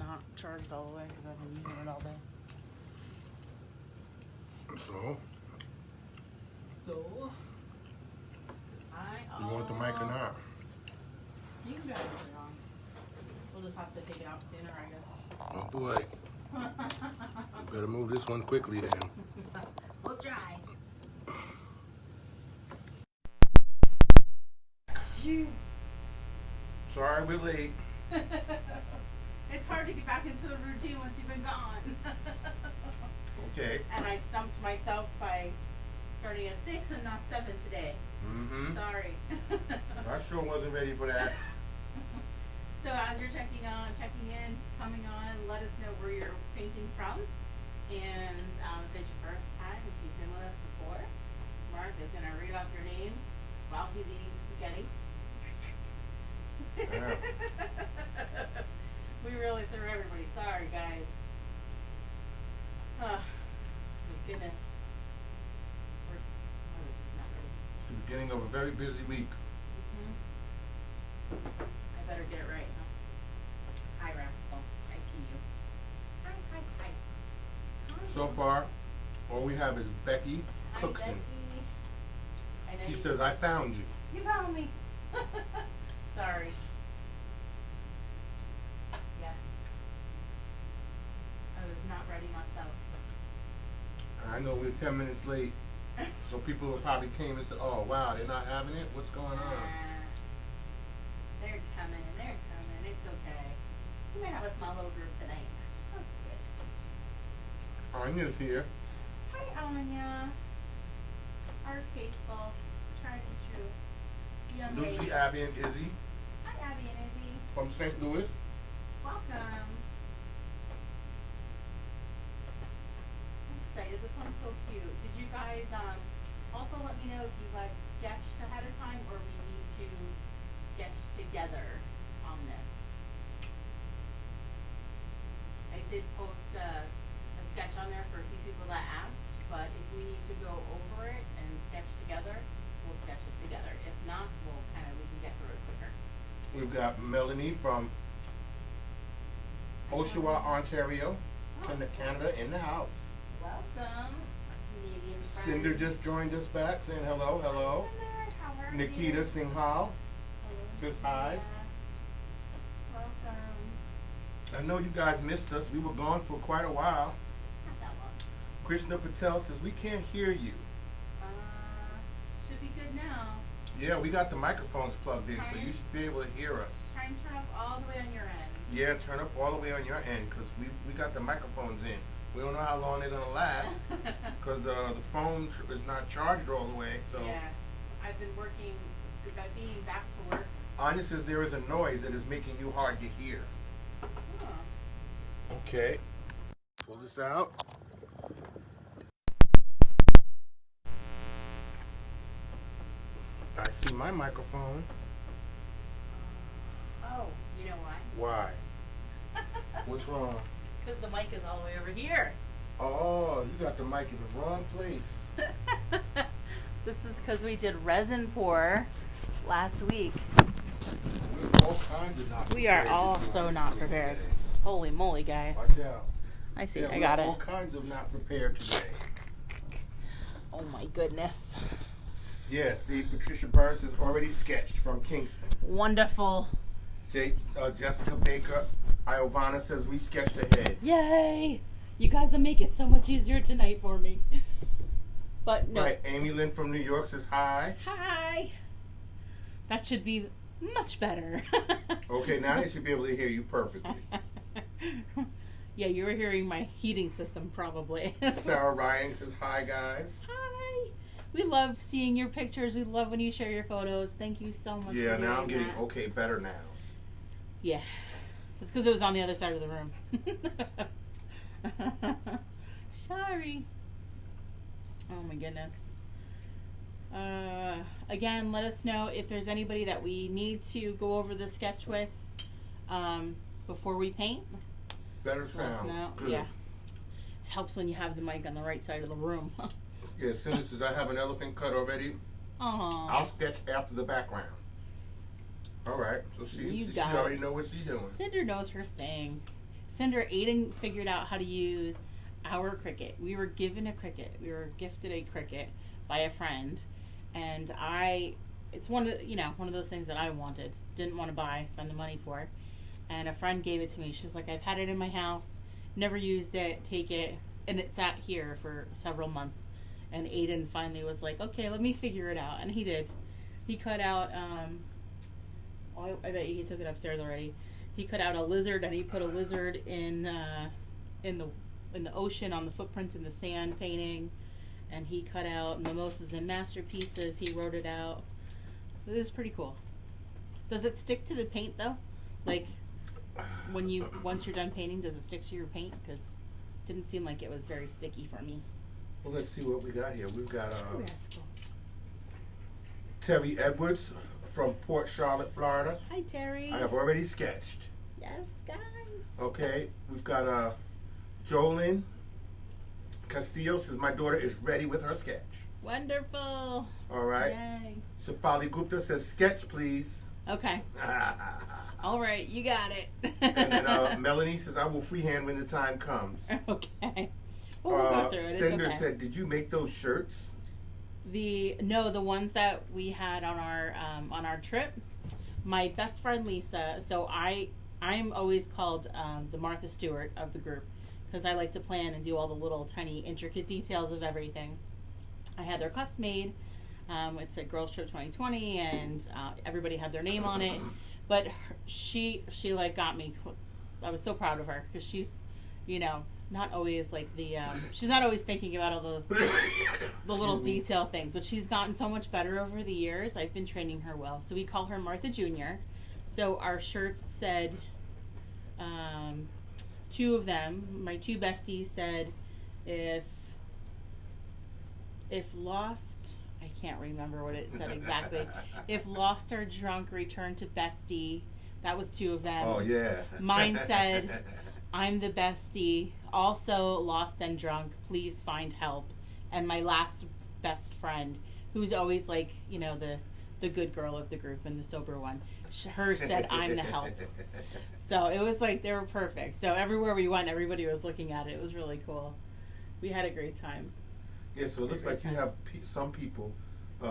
not charged all the way because I've been using it all day. So? So? You want the mic or not? You can go ahead and put it on. We'll just have to take it out sooner, I guess. Oh boy. Better move this one quickly then. We'll try. Sorry we're late. It's hard to get back into a routine once you've been gone. Okay. And I stumped myself by starting at 6 and not 7 today. Mm-hmm. Sorry. I sure wasn't ready for that. So as you're checking in, coming on, let us know where you're painting from. And if it's your first time, if you've been with us before, Mark is going to read off your names while he's eating spaghetti. We really threw everybody. Sorry, guys. Oh, my goodness. I was just not ready. It's the beginning of a very busy week. I better get it right, huh? Hi, Rascal. I see you. Hi. Hi. So far, all we have is Becky Hi, Cookson. Becky. I know She you- says, I found you. You found me. Sorry. Yeah. I was not ready myself. I know we're 10 minutes late, so people will probably came and said, oh wow, they're not having it? What's going on? They're coming. It's okay. We may have a small little group tonight. That's good. Anya's here. Hi, Anya. Our faithful, tried and true young Lucy, lady. Abby, and Izzy Hi, Abby and Izzy. from St. Louis. Welcome. I'm excited. This one's so cute. Did you guys also let me know if you guys sketched ahead of time or we need to sketch together on this? I did post a sketch on there for a few people that asked, but if we need to go over it and sketch together, we'll sketch it together. If not, we can get through it quicker. We've got Melanie from Oshawa, Ontario, Canada in the house. Welcome, Canadian friends. Cinder just joined us back saying hello. Hello there, how are Nikita you? Singhal Hello, says hi. yeah. Welcome. I know you guys missed us. We were gone for quite a while. Not that long. Krishna Patel says we can't hear you. Should be good now. Yeah, we got the microphones plugged in, so you should be able to hear us. Try and turn up all the way on your end. Yeah, turn up all the way on your end, because we got the microphones in. We don't know how long they're going to last, because the phone is not charged all the way, so. Yeah, I've been working, by being back to work. Anya says there is a noise that is making you hard to hear. Huh. Okay. Pull this out. I see my microphone. Oh, you know why? Why? What's wrong? Because the mic is all the way over here. Oh, you got the mic in the wrong place. This is because we did resin pour last week. We're all kinds of not We are prepared all this so morning not prepared. today. Holy moly, guys. Watch out. I see, Yeah, I got we're it. all kinds of not prepared today. Oh my goodness. Yeah, see, Patricia Burns is already sketched from Kingston. Wonderful. Jessica Baker, Iovana says we sketched ahead. Yay! You guys will make it so much easier tonight for me. But no. Right, Amy Lynn from New York says hi. Hi. That should be much better. Okay, now they should be able to hear you perfectly. Yeah, you were hearing my heating system probably. Sarah Ryan says hi, guys. Hi. We love seeing your pictures. We love when you share your photos. Thank you so much. Yeah, for now I'm doing getting that. okay better nows. Yeah. It's because it was on the other side of the room. Sorry. Oh my goodness. Again, let us know if there's anybody that we need to go over the sketch with before we paint. Better Let us sound. know. Good. Yeah. It helps when you have the mic on the right side of the room. Yeah, Cindy says I have an elephant cut already. Aww. I'll sketch after the background. All right, so she already know what she's doing. Cinder knows her thing. Cinder, Aiden figured out how to use our Cricut. We were given a Cricut. We were gifted a Cricut by a friend, and it's one of those things that I wanted, didn't want to buy, spend the money for, and a friend gave it to me. She's like, I've had it in my house, never used it, take it, and it sat here for several months, and Aiden finally was like, okay, let me figure it out, and he did. He cut out, I bet he took it upstairs already. He cut out a lizard, and he put a lizard in the ocean on the footprints in the sand painting, and he cut out mimosas and masterpieces. He wrote it out. It is pretty cool. Does it stick to the paint though? Like once you're done painting, does it stick to your paint? Because it didn't seem like it was very sticky for me. Well, let's see what we got here. We've got Ooh, that's cool. Terry Edwards from Port Charlotte, Florida. Hi, Terry. I have already sketched. Yes, guys. Okay, we've got Jolene Castillo says my daughter is ready with her sketch. Wonderful. All right. Yay. Shafali Gupta says sketch, please. Okay. All right, you got it. And then Melanie says I will freehand when the time comes. Okay. Well, we'll go through it. It's Cinder okay. said, did you make those shirts? The ones that we had on our trip. My best friend Lisa. So I'm always called the Martha Stewart of the group because I like to plan and do all the little tiny intricate details of everything. I had their cups made. It said Girls Trip 2020, and everybody had their name on it. But she like got me. I was so proud of her because she's, not always like she's not always thinking about all the little detail things, but she's gotten so much better over the years. I've been training her well. So we call her Martha Jr. So our shirts said, two of them, my two besties said, if lost, I can't remember what it said exactly. If lost or drunk, return to bestie. That was two of them. Oh, yeah. Mine said, I'm the bestie, also lost and drunk, please find help. And my last best friend, who's always like, the good girl of the group and the sober one, her said, I'm the help. So it was like, they were perfect. So everywhere we went, everybody was looking at it. It was really cool. We had a great time. Yeah, so it looks like you have some people.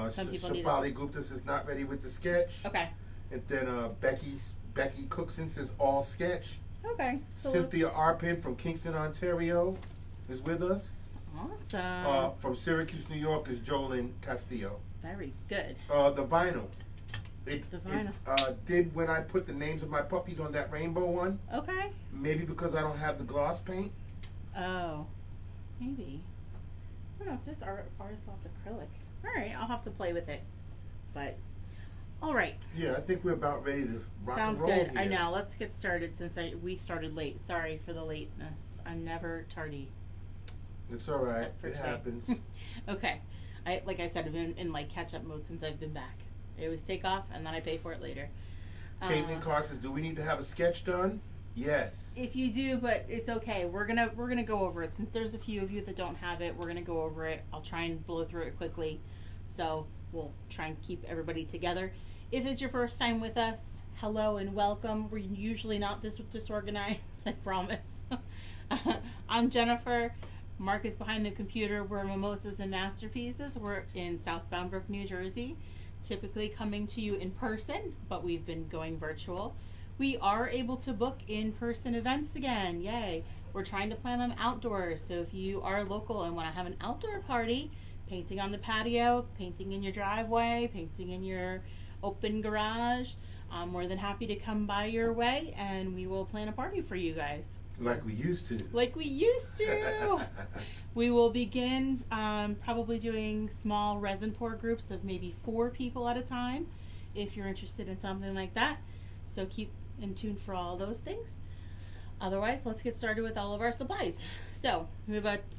Some people Shafali Gupta says not ready with the sketch. Okay. And then Becky Cookson says all sketch. Okay. So Cynthia Arpin from Kingston, Ontario is with us. Awesome. From Syracuse, New York is Jolene Castillo. Very good. The vinyl. It did when I put the names of my puppies on that rainbow one. Okay. Maybe because I don't have the gloss paint. Oh. Maybe. No, it's just Artist Loft acrylic. All right, I'll have to play with it. But, all right. Yeah, I think we're about ready to rock and Sounds roll good. here. I know. Let's get started since we started late. Sorry for the lateness. I'm never tardy. It's all right. Except for It today. happens. Okay. Like I said, I've been in like catch-up mode since I've been back. I always take off and then I pay for it later. Caitlin Carr says, do we need to have a sketch done? Yes. If you do, but it's okay. We're gonna go over it. Since there's a few of you that don't have it, we're gonna go over it. I'll try and blow through it quickly. So we'll try and keep everybody together. If it's your first time with us, hello and welcome. We're usually not this disorganized, I promise. I'm Jennifer. Mark is behind the computer. We're Mimosas and Masterpieces. We're in South Bound Brook, New Jersey. Typically coming to you in person, but we've been going virtual. We are able to book in-person events again. Yay. We're trying to plan them outdoors. So if you are local and want to have an outdoor party, painting on the patio, painting in your driveway, painting in your open garage, I'm more than happy to come by your way and we will plan a party for you guys. Like we used to. Like we used to. We will begin probably doing small resin pour groups of maybe 4 people at a time if you're interested in something like that. So keep in tune for all those things. Otherwise, let's get started with all of our supplies. So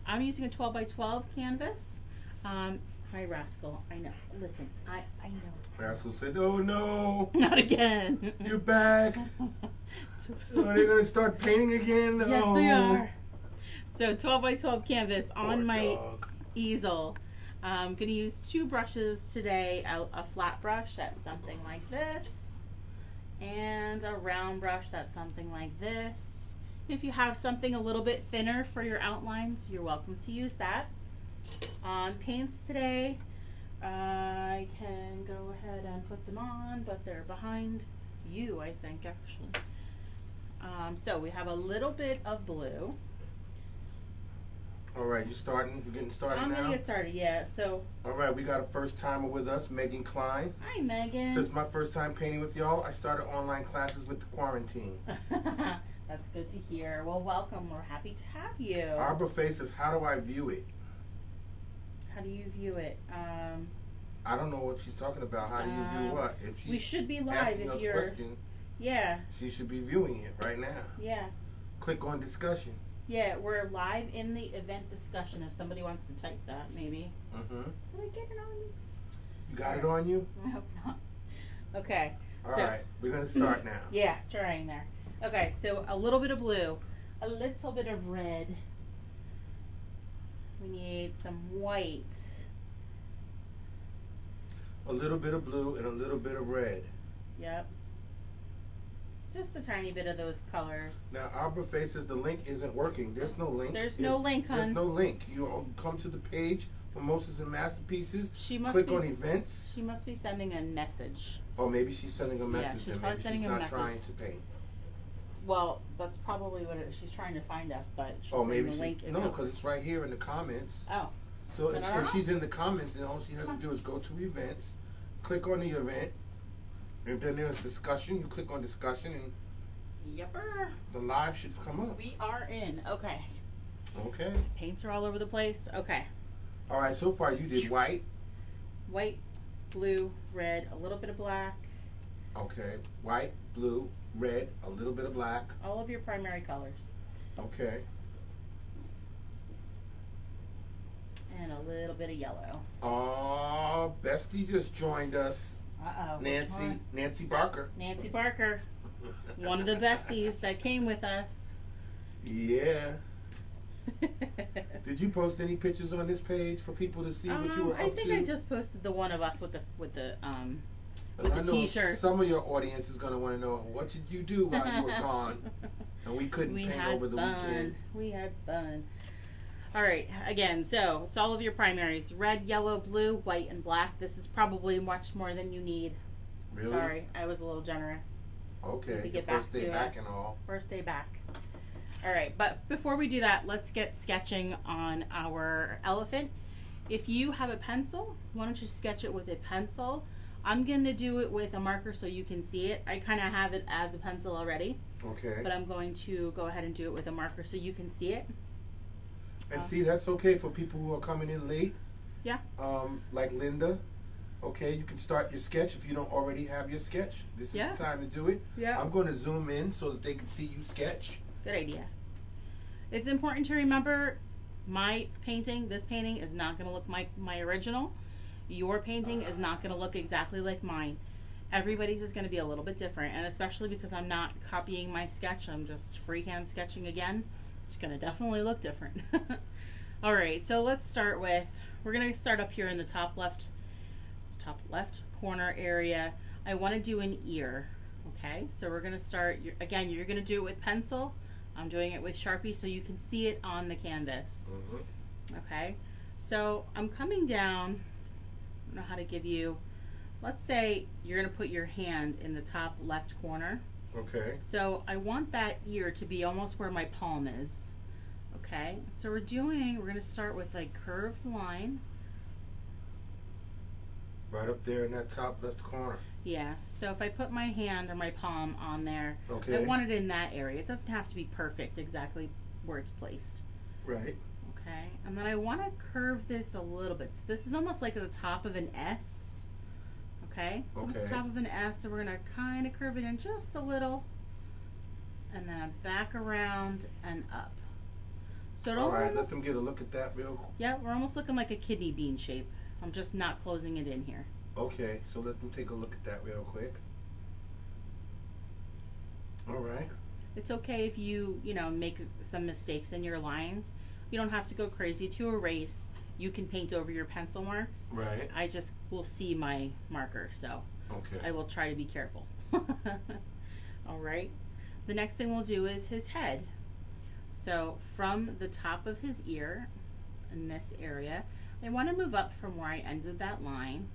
I'm using a 12 by 12 canvas. Hi, Rascal. I know. Listen, I know. Rascal said, oh no. Not again. You're back. Are they going to start painting again? Yes, oh. they are. So 12 by 12 canvas on Poor my dog. easel. I'm going to use 2 brushes today, a flat brush that's something like this, and a round brush that's something like this. If you have something a little bit thinner for your outlines, you're welcome to use that. On paints today, I can go ahead and put them on, but they're behind you, I think, actually. So we have a little bit of blue. All right, you're getting started I'm now? gonna get started, yeah. So. All right, we got a first timer with us, Megan Klein. Hi, Megan. Since my first time painting with y'all, I started online classes with the quarantine. That's good to hear. Well, welcome. We're happy to have you. Arbor Face says, how do I view it? How do you view it? I don't know what she's talking about. How do you view what? If she's we should be live asking if us you're. question, Yeah. she should be viewing it right now. Yeah. Click on discussion. Yeah, we're live in the event discussion. If somebody wants to type that, maybe. Mm-hmm. Did I get it on you? You got it on you? I hope not. Okay. All right, we're gonna start now. Yeah, trying there. Okay, so a little bit of blue, a little bit of red. We need some white. A little bit of blue and a little bit of red. Yep. Just a tiny bit of those colors. Now, Arbor Face says the link isn't working. There's no link. There's no link, hon. There's no link. You all come to the page, Mimosas and Masterpieces. She must click be, on events. She must be sending a message. Or maybe she's sending a Yeah, message she's and probably maybe sending she's a not message. trying to paint. Well, that's probably what she's trying to find us, but she's Oh, maybe the link is no, not- because it's right here in the comments. Oh. So Then I don't if know. she's in the comments, then all she has to do is go to events, click on the event, and then there's discussion. You click on discussion, and Yepper. the live should come up. We are in. Okay. Okay. Paints are all over the place. Okay. All right. So far, you did white. White, blue, red, a little bit of black. Okay. White, blue, red, a little bit of black. All of your primary colors. Okay. And a little bit of yellow. Oh, Bestie just joined us. Uh-oh. which Nancy one? Nancy Barker. Nancy Barker. One of the besties that came with us. Yeah. Did you post any pictures on this page for people to see what you were up to? I think I just posted the one of us with the with the I know t-shirt. some of your audience is going to want to know, what did you do while you were gone? And we couldn't paint had over the fun. weekend. We had fun. All right, again, so it's all of your primaries: red, yellow, blue, white, and black. This is probably much more than you need. Really? Sorry, I was a little generous. Okay, Need to the get first back day to back it. and all. First day back. All right, but before we do that, let's get sketching on our elephant. If you have a pencil, why don't you sketch it with a pencil? I'm going to do it with a marker so you can see it. I kind of have it as a pencil already, Okay. but I'm going to go ahead and do it with a marker so you can see it. And see, that's okay for people who are coming in late. Yeah. Like Linda. Okay, you can start your sketch if you don't already have your sketch. This is Yeah. the time to do it. Yeah. I'm going to zoom in so that they can see you sketch. Good idea. It's important to remember my painting, this painting is not going to look like my original. Your painting is not going to look exactly like mine. Everybody's is going to be a little bit different, and especially because I'm not copying my sketch, I'm just freehand sketching again. It's going to definitely look different. All right, so let's start with, we're going to start up here in the top left corner area. I want to do an ear. Okay, so we're going to start, again, you're going to do it with pencil. I'm doing it with Sharpie so you can see it on the canvas. Mm-hmm. Okay, so I'm coming down, I don't know how to give you, let's say you're going to put your hand in the top left corner. Okay. So I want that ear to be almost where my palm is. Okay, so we're going to start with a curved line. Right up there in that top left corner. Yeah, so if I put my hand or my palm on there, Okay. I want it in that area. It doesn't have to be perfect exactly where it's placed. Right. Okay, and then I want to curve this a little bit. So this is almost like the top of an S. Okay, so it's the Okay. top of an S, so we're going to kind of curve it in just a little. And then back around and up. So it All right, almost, let them get a look at that real quick. yeah, we're almost looking like a kidney bean shape. I'm just not closing it in here. Okay, so let them take a look at that real quick. All right. It's okay if you make some mistakes in your lines. You don't have to go crazy to erase. You can paint over your pencil marks. Right. I just will see my marker, so Okay. I will try to be careful. All right. The next thing we'll do is his head. So from the top of his ear, in this area, I want to move up from where I ended that line,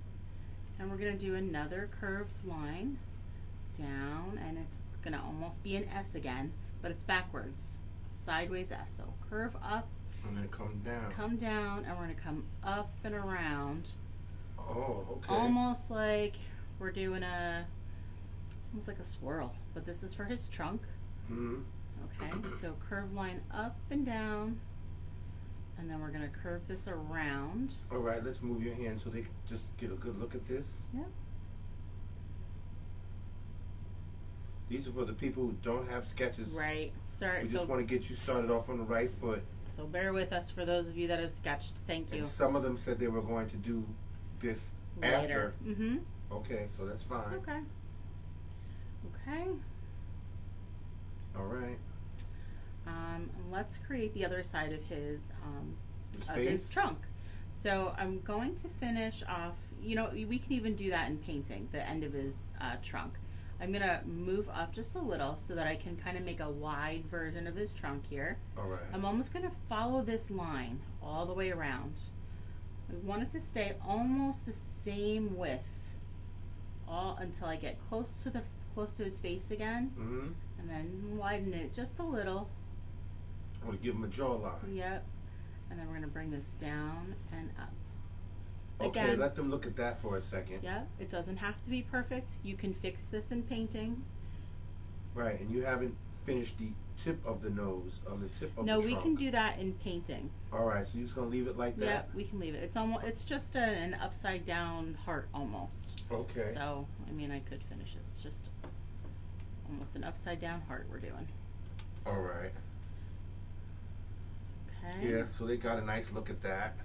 and we're going to do another curved line down, and it's going to almost be an S again, but it's backwards, sideways S. So curve up, and then come down, and we're going to come up and around. Oh, okay. Almost like we're doing it's almost like a swirl, but this is for his trunk. Mm-hmm. Okay, so curve line up and down, and then we're going to curve this around. All right, let's move your hand so they can just get a good look at this. Yep. These are for the people who don't have sketches. Right. Sorry. We just want to get you started off on the right foot. So bear with us for those of you that have sketched. Thank you. And some of them said they were going to do this Later. after. Mm-hmm. Okay, so that's fine. Okay. Okay. All right. Let's create the other side of his face? his trunk. So I'm going to finish off. You know, we can even do that in painting the end of his trunk. I'm gonna move up just a little so that I can kind of make a wide version of his trunk here. All right. I'm almost gonna follow this line all the way around. We want it to stay almost the same width, all until I get close to his face again, Mm-hmm. and then widen it just a little. I want to give him a jawline. Yep. And then we're gonna bring this down and up. Okay, Again, let them look at that for a second. Yep. It doesn't have to be perfect. You can fix this in painting. Right, and you haven't finished the tip of the nose on the tip of No, the we trunk. can do that in painting. All right, so you're just gonna leave it like that? Yep, we can leave it. It's just an upside down heart almost. Okay. So, I mean, I could finish it. It's just almost an upside down heart we're doing. All right. Okay. Yeah, so they got a nice look at that.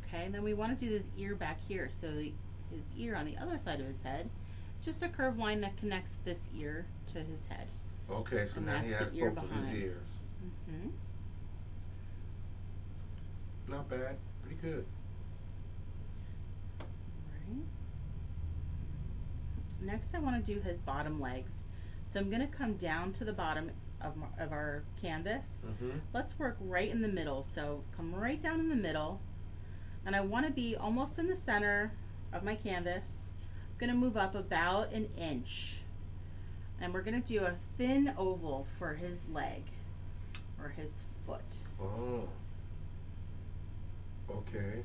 Okay, and then we want to do his ear back here. So his ear on the other side of his head, it's just a curved line that connects this ear to his head. Okay, so And now he that's has the ear both of behind. his ears. Mm-hmm. Not bad. Pretty good. Right. Next, I want to do his bottom legs. So I'm going to come down to the bottom of our canvas. Mm-hmm. Let's work right in the middle. So come right down in the middle. And I want to be almost in the center of my canvas. I'm going to move up about an inch. And we're going to do a thin oval for his leg or his foot. Oh. Okay.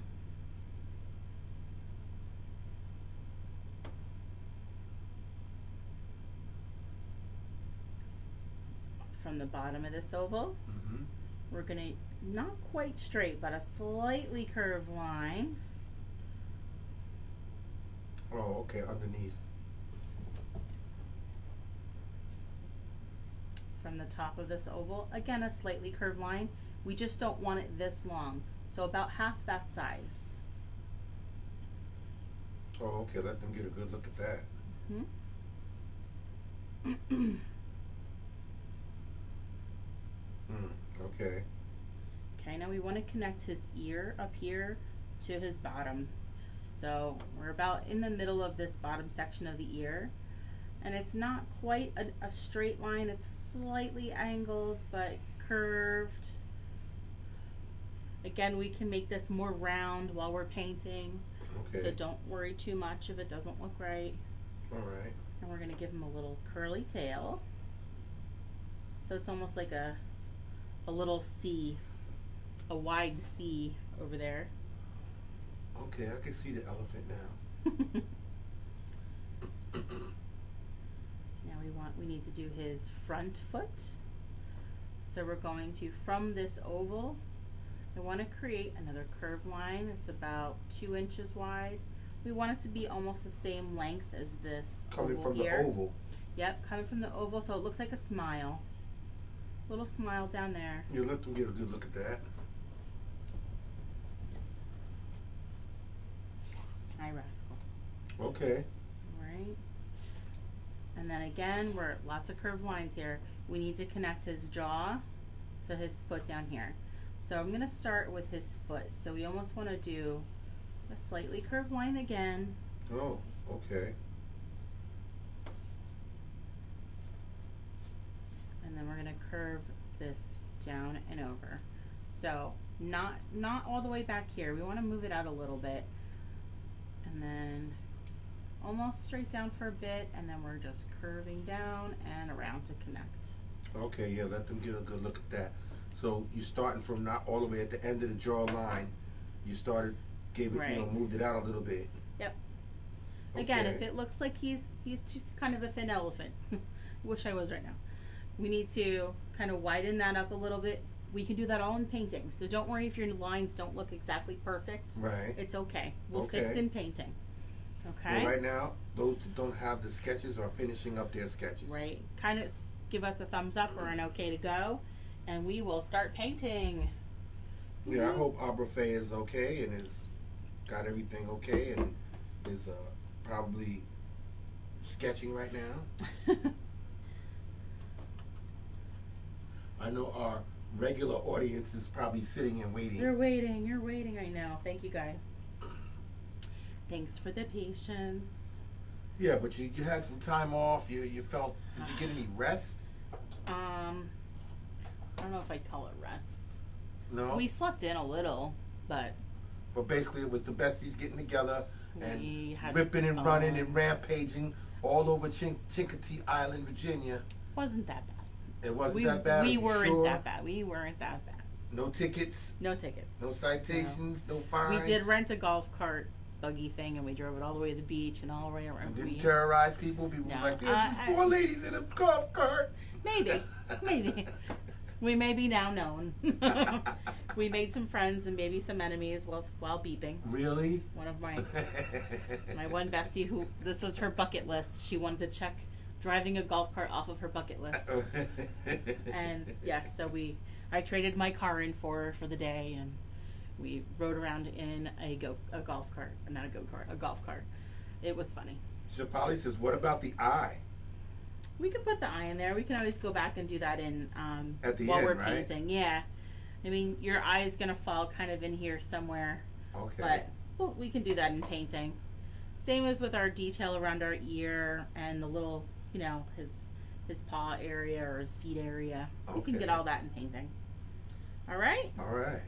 From the bottom of this oval, Mm-hmm. we're going to, not quite straight, but a slightly curved line. Oh, okay, underneath. From the top of this oval, again a slightly curved line. We just don't want it this long, so about half that size. Oh, okay, let them get a good look at that. Mm-hmm. Okay. Okay, now we want to connect his ear up here to his bottom. So we're about in the middle of this bottom section of the ear, and it's not quite a straight line. It's slightly angled but curved. Again, we can make this more round while we're painting, Okay. so don't worry too much if it doesn't look right. All right. And we're going to give him a little curly tail, so it's almost like a little C, a wide C over there. Okay, I can see the elephant now. Now we need to do his front foot. So we're going to, from this oval, I want to create another curved line. It's about 2 inches wide. We want it to be almost the same length as this Coming oval from here. the oval. Yep, coming from the oval, so it looks like a smile. Little smile down there. You let them get a good look at that. Hi, rascal. Okay. Right. And then again, we're lots of curved lines here. We need to connect his jaw to his foot down here. So I'm going to start with his foot. So we almost want to do a slightly curved line again. Oh, okay. And then we're going to curve this down and over. So not all the way back here. We want to move it out a little bit, and then almost straight down for a bit, and then we're just curving down and around to connect. Okay, yeah, let them get a good look at that. So you starting from not all the way at the end of the jaw line. You started, gave it, Right. moved it out a little bit. Yep. Again, Okay. if it looks like he's too, kind of a thin elephant, wish I was right now. We need to kind of widen that up a little bit. We can do that all in painting, so don't worry if your lines don't look exactly perfect. Right. It's okay. We'll fix Okay. in painting. Okay. Well, right now, those that don't have the sketches are finishing up their sketches. Right. Kind of give us a thumbs up or an okay to go, and we will start painting. Yeah, I hope Abrafe is okay and is got everything okay and is probably sketching right now. I know our regular audience is probably sitting and waiting. You're waiting. You're waiting. I know. Thank you guys. Thanks for the patience. Yeah, but you had some time off. You felt, did you get any rest? I don't know if I'd call it rest. No? We slept in a little, but But basically it was the besties getting together We and had ripping and fun. running and rampaging all over Chincoteague Island, Virginia. wasn't that bad. It wasn't that bad? Are We you weren't sure? that bad. We weren't that bad. No tickets, No tickets. no citations, no fines. We did rent a golf cart buggy thing, and we drove it all the way to the beach and all the way around. And didn't We- terrorize people. People No, was like, there's these four ladies in a golf cart. Maybe. We may be now known. We made some friends and maybe some enemies while beeping. Really? One of my one bestie who this was her bucket list. She wanted to check driving a golf cart off of her bucket list. And yes, so I traded my car in for the day, and we rode around in a golf cart, not a go-kart, a golf cart. It was funny. Shafali says, what about the eye? We could put the eye in there. We can always go back and do that in At the while end, we're right? painting. Yeah, I mean your eye is gonna fall kind of in here somewhere, Okay. but well, we can do that in painting. Same as with our detail around our ear and the little, his paw area or his feet area. We can Okay. get all that in painting. All right. All right.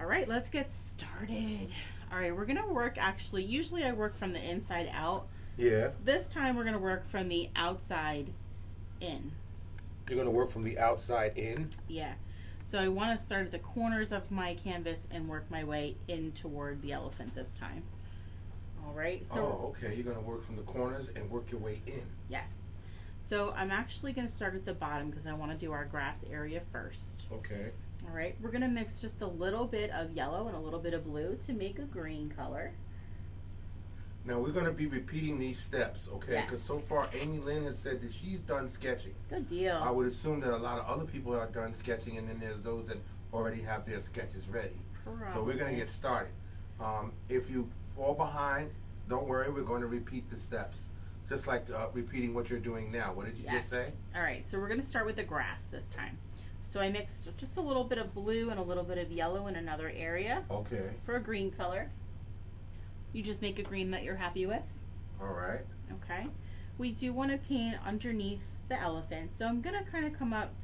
All right, let's get started. All right, we're gonna work actually, usually I work from the inside out. Yeah. This time we're gonna work from the outside in. You're going to work from the outside in? Yeah. So I wanna start at the corners of my canvas and work my way in toward the elephant this time. All right, so. Oh, okay. You're going to work from the corners and work your way in. Yes. So I'm actually gonna start at the bottom because I wanna do our grass area first. Okay. All right, we're gonna mix just a little bit of yellow and a little bit of blue to make a green color. Now, we're going to be repeating these steps, okay? Yes. Because so far, Amy Lynn has said that she's done sketching. Good deal. I would assume that a lot of other people are done sketching, and then there's those that already have their sketches ready. So we're going Probably. to get started. If you fall behind, don't worry. We're going to repeat the steps, just like repeating what you're doing now. What did you Yes. just say? All right, so we're gonna start with the grass this time. So I mixed just a little bit of blue and a little bit of yellow in another area Okay. for a green color. You just make a green that you're happy with. All right. Okay. We do want to paint underneath the elephant, so I'm gonna kind of come up,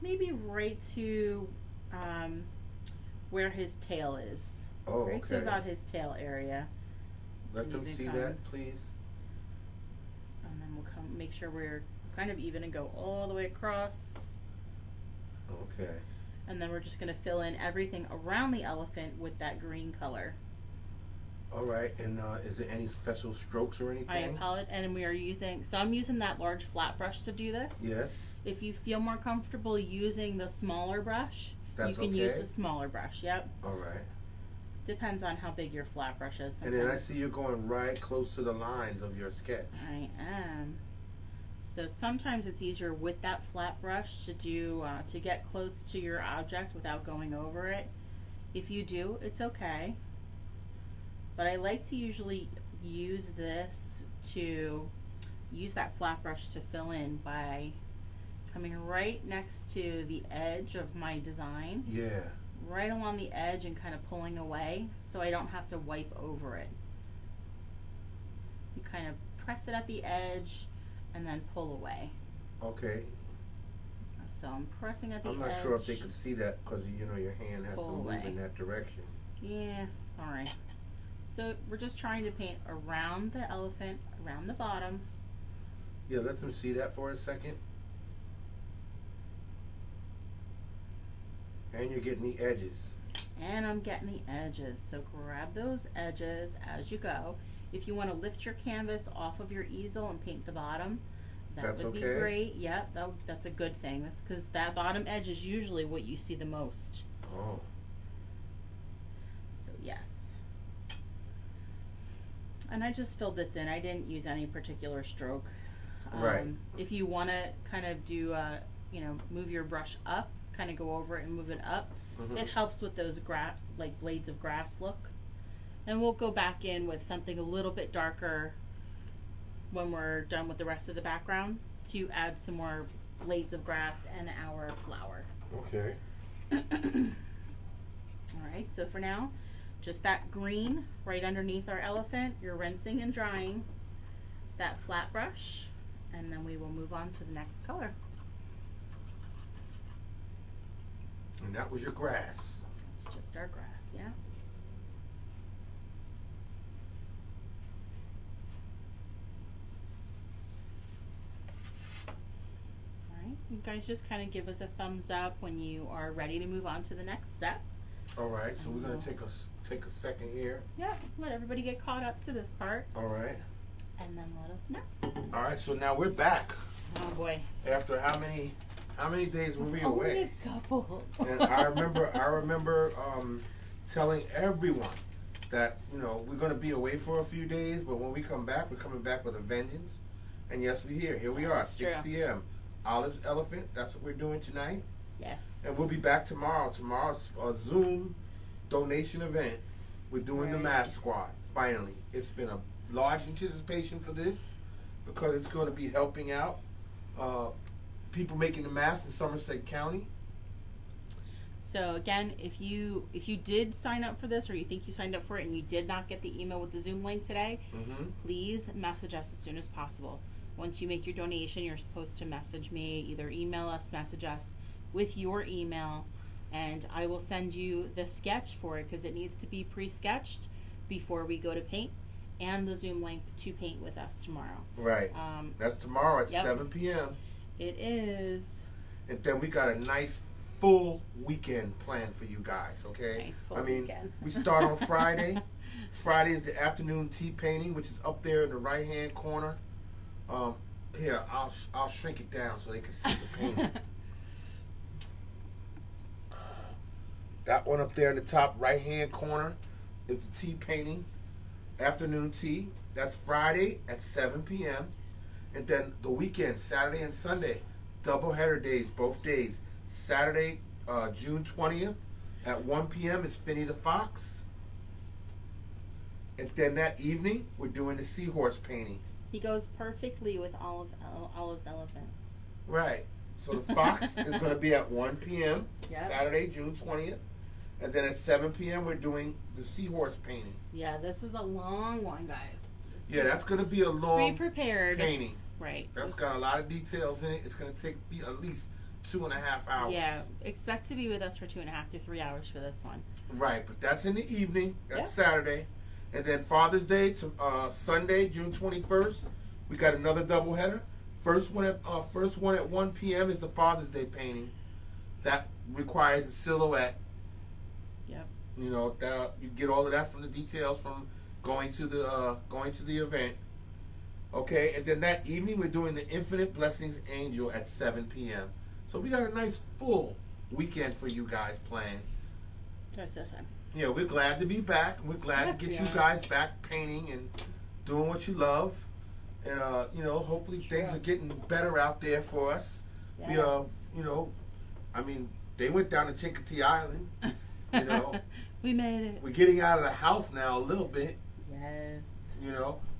maybe right to where his tail is. Oh, Right to okay. about his tail area, Let them Even see come- that, please. and then we'll come make sure we're kind of even and go all the way across. Okay. And then we're just going to fill in everything around the elephant with that green color. All right. And is there any special strokes or anything? I apologize, and we are using, so I'm using that large flat brush to do this. Yes. If you feel more comfortable using the smaller brush, That's you can use okay. the smaller brush. Yep. All right. Depends on how big your flat brush is. And then I Sometimes see you're going right close to the lines of your sketch. I am. So sometimes it's easier with that flat brush to do to get close to your object without going over it. If you do, it's okay. But I like to usually use that flat brush to fill in by coming right next to the edge of my design, Yeah. right along the edge and kind of pulling away so I don't have to wipe over it. You kind of press it at the edge and then pull away. Okay. So So I'm pressing at the edge. I'm not sure if they can see that because you know your hand has to Pull move away. in that direction. Yeah, alright. So we're just trying to paint around the elephant, around the bottom. Yeah, let them see that for a second. And you're getting the edges. And I'm getting the edges. So grab those edges as you go. If you want to lift your canvas off of your easel and paint the bottom, that would be great. Yep, that's a good thing. That's because that bottom edge is usually what you see the most. Oh. So yes. And I just filled this in. I didn't use any particular stroke. Right. If you want to kind of do, move your brush up, kind of go over it and move it up, it helps with those like blades of grass look. And we'll go back in with something a little bit darker when we're done with the rest of the background to add some more blades of grass and our flower. Okay. Alright, so for now, just that green right underneath our elephant. You're rinsing and drying that flat brush, and then we will move on to the next color. And that was your grass. It's just our grass, yeah. Alright, you guys just kind of give us a thumbs up when you are ready to move on to the next step. All right, so we're gonna take a second here. Yeah, let everybody get caught up to this part. All right. And then let us know. All right, so now we're back. Oh boy. After how many days were we away? Only a couple. And I remember telling everyone that we're gonna be away for a few days, but when we come back, we're coming back with a vengeance. And yes, here we are, 6 p.m. Olive's Elephant. That's what we're doing tonight. Yes. And we'll be back tomorrow. Tomorrow's a Zoom donation event. We're doing the Mask Squad. Finally, it's been a large anticipation for this because it's going to be helping out people making the masks in Somerset County. So again, if you did sign up for this, or you think you signed up for it and you did not get the email with the Zoom link today, please message us as soon as possible. Once you make your donation, you're supposed to message me, either email us, message us with your email, and I will send you the sketch for it because it needs to be pre-sketched before we go to paint, and the Zoom link to paint with us tomorrow. Right. That's tomorrow at 7 p.m. It is. And then we got a nice full weekend planned for you guys, okay? Nice full weekend. We start on Friday. Friday is the afternoon tea painting, which is up there in the right-hand corner. Here, I'll shrink it down so they can see the painting. That one up there in the top right-hand corner is the tea painting, afternoon tea. That's Friday at 7 p.m. And then the weekend, Saturday and Sunday, double header days, both days. Saturday, June 20th at 1 p.m. is Finny the Fox. And then that evening, we're doing the seahorse painting. He goes perfectly with Olive's Elephant. Right. So the fox is going to be at 1 p.m. Yep. Saturday, June 20th. And then at 7 p.m. we're doing the seahorse painting. Yeah, this is a long one, guys. Yeah, that's going to be a long be prepared. painting. Right. That's got a lot of details in it. It's going to be at least 2.5 hours. Yeah, expect to be with us for 2.5 to 3 hours for this one. Right, but that's in the evening. That's Saturday. And then Father's Day to Sunday, June 21st, we got another doubleheader. First one at 1 p.m. is the Father's Day painting. That requires a silhouette. Yep. You get all of that from the details from going to the event. Okay, and then that evening we're doing the Infinite Blessings Angel at 7 p.m. So we got a nice full weekend for you guys planned. Just this one. Yeah, we're glad to be back. We're glad to get you guys back painting and doing what you love. And hopefully things are getting better out there for us. Yes. They went down to Chincoteague Island. We made it. We're getting out of the house now a little bit. Yes.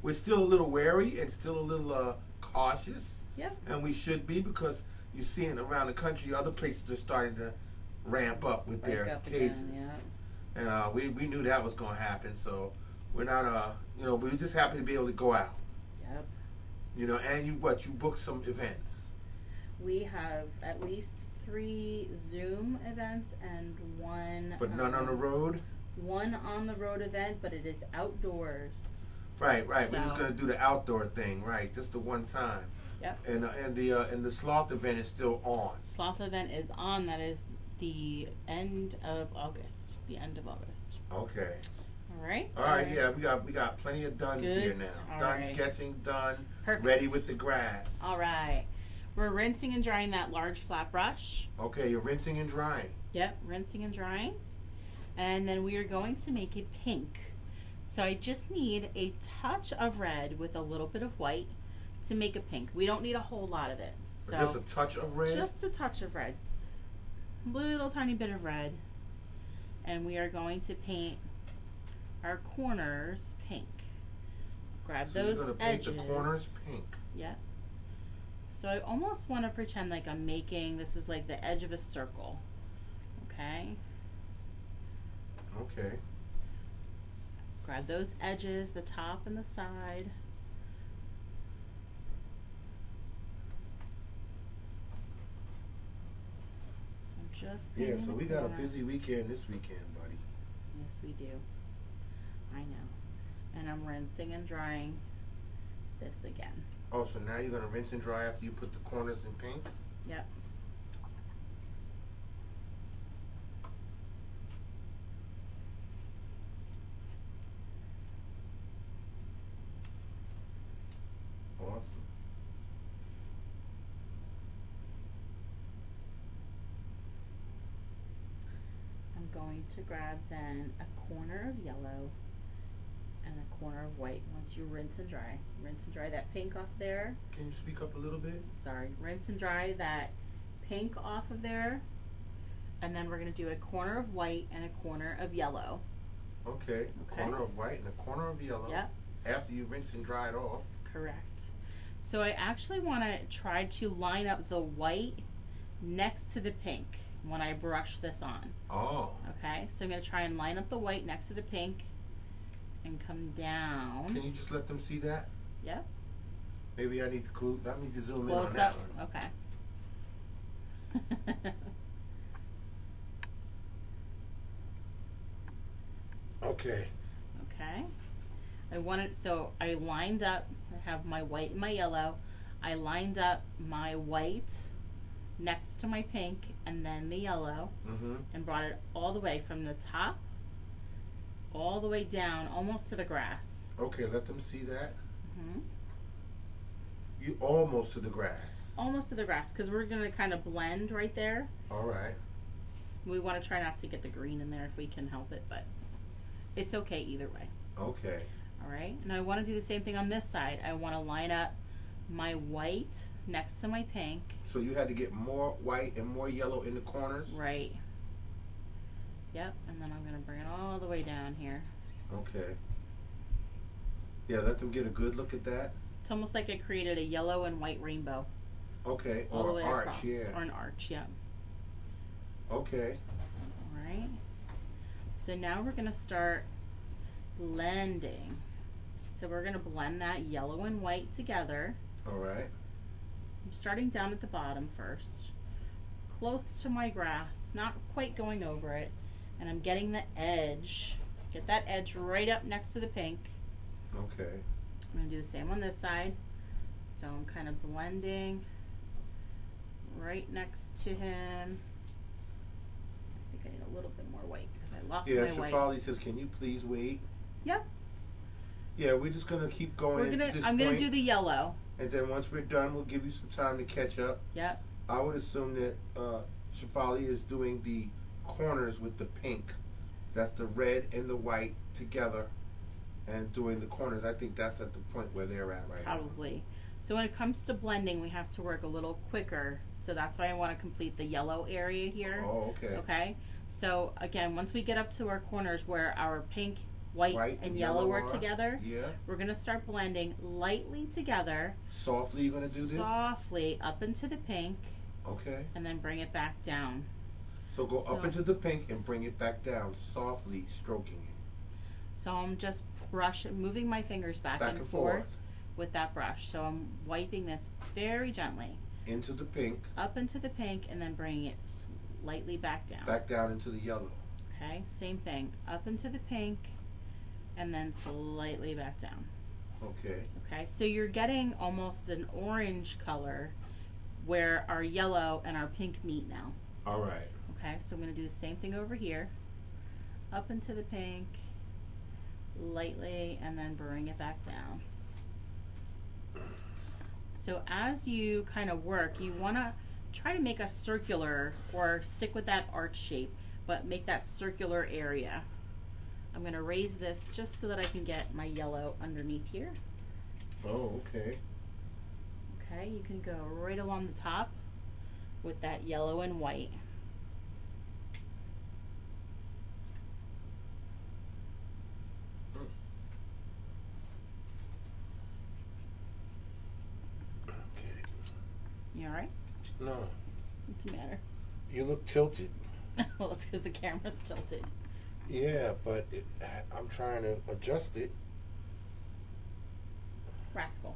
We're still a little wary and still a little cautious. Yep. And we should be because you're seeing around the country other places are starting to ramp up with their cases. Again, And we knew that was going to happen, so we're not, we're just happy to be able to go out. Yep. And you booked some events. We have at least 3 Zoom events and one. But none on the road? One on the road event, but it is outdoors. Right. We're just So- gonna do the outdoor thing, right? Just the one time. Yep. And the sloth event is still on. Sloth event is on. That is the end of August. The end of August. Okay. All right. All right. Yeah, we got plenty of dones Good. here now. All Done right. sketching, done. Perfect. Ready with the grass. All right. We're rinsing and drying that large flat brush. Okay, you're rinsing and drying. Yep, rinsing and drying. And then we are going to make it pink. So I just need a touch of red with a little bit of white to make it pink. We don't need a whole lot of it. Or So just a touch of red. just a touch of red. Little tiny bit of red. And we are going to paint our corners pink. Grab So those you're gonna paint edges. the corners pink. Yep. So I almost want to pretend like I'm making, this is like the edge of a circle. Okay? Okay. Grab those edges, the top and the side. So I'm just Yeah, painting so the we got a corner. busy weekend this weekend, buddy. Yes, we do. I know. And I'm rinsing and drying this again. Oh, so now you're gonna rinse and dry after you put the corners in pink? Yep. Awesome. I'm going to grab then a corner of yellow and a corner of white once you rinse and dry. Rinse and dry that pink off there. Can you speak up a little bit? Sorry. Rinse and dry that pink off of there. And then we're going to do a corner of white and a corner of yellow. Okay. Okay. Corner of white and a corner of yellow. Yep. After you rinse and dry it off. Correct. So I actually want to try to line up the white next to the pink when I brush this on. Oh. Okay, so I'm going to try and line up the white next to the pink and come down. Can you just let them see that? Yep. Maybe I need to zoom in Close on that up. one. Okay. Okay. Okay. I want it so I lined up, I have my white and my yellow. I lined up my white next to my pink and then the yellow Mm-hmm. and brought it all the way from the top all the way down almost to the grass. Okay, let them see that. Hmm. You almost to the grass. Almost to the grass because we're going to kind of blend right there. All right. We want to try not to get the green in there if we can help it, but it's okay either way. Okay. All right. And I want to do the same thing on this side. I want to line up my white next to my pink. So you had to get more white and more yellow in the corners? Right. Yep. And then I'm going to bring it all the way down here. Okay. Yeah, let them get a good look at that. It's almost like I created a yellow and white rainbow. Okay. All the Or way arch, across. yeah. Or an arch, yeah. Okay. All right. So now we're going to start blending. So we're going to blend that yellow and white together. All right. I'm starting down at the bottom first, close to my grass, not quite going over it, and I'm getting the edge. Get that edge right up next to the pink. Okay. I'm going to do the same on this side. So I'm kind of blending right next to him. I think I need a little bit more white because I lost Yeah, my white. Shafali says, can you please wait? Yep. Yeah, we're just going to keep going at this I'm gonna point, do the yellow. and then once we're done, we'll give you some time to catch up. Yep. I would assume that Shafali is doing the corners with the pink. That's the red and the white together, and doing the corners. I think that's at the point where they're at right Probably. So when it comes to blending, we have to work a little quicker. So that's why I want to complete the yellow area here. now. Oh, okay. Okay. So again, once we get up to our corners where our pink, white, and yellow are are. together, Yeah. we're going to start blending lightly together, Softly, you're going to do this? softly up into the pink, Okay. and then bring it back down. So go up So- into the pink and bring it back down, softly stroking it. So I'm just moving my fingers back, Back and forth with that brush. So I'm wiping this very gently. into the pink, up into the pink, and then bringing it slightly back down. back down into the yellow. Okay, same thing. Up into the pink, and then slightly back down. Okay. Okay, so you're getting almost an orange color where our yellow and our pink meet now. All right. Okay, so I'm going to do the same thing over here. Up into the pink, lightly, and then bring it back down. So as you kind of work, you want to try to make a circular, or stick with that arch shape, but make that circular area. I'm going to raise this just so that I can get my yellow underneath here. Oh, okay. Okay, you can go right along the top with that yellow and white. Okay. You alright? No, What's the matter? you look tilted. Well, it's because the camera's tilted. Yeah, but I'm trying to adjust it. Rascal.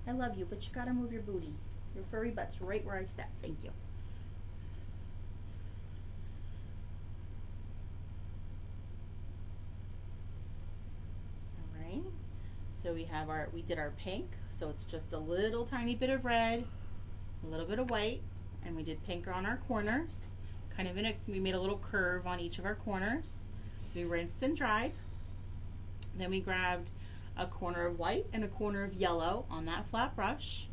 I love you, but you gotta move your booty. Your furry butt's right where I sat. Thank you. Alright. So we did our pink, so it's just a little tiny bit of red, a little bit of white, and we did pink on our corners. Kind of we made a little curve on each of our corners. We rinsed and dried. Then we grabbed a corner of white and a corner of yellow on that flat brush.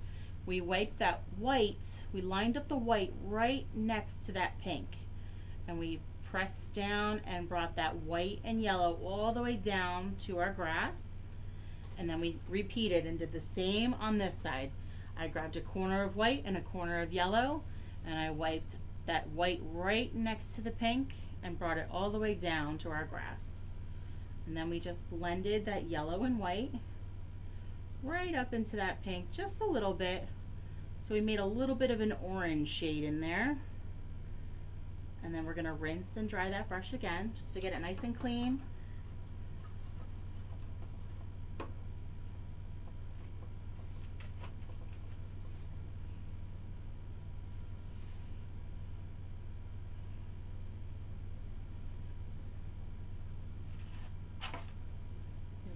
We wiped that white, we lined up the white right next to that pink, and we pressed down and brought that white and yellow all the way down to our grass. And then we repeated and did the same on this side. I grabbed a corner of white and a corner of yellow, and I wiped that white right next to the pink and brought it all the way down to our grass. And then we just blended that yellow and white right up into that pink just a little bit. So we made a little bit of an orange shade in there. And then we're going to rinse and dry that brush again just to get it nice and clean.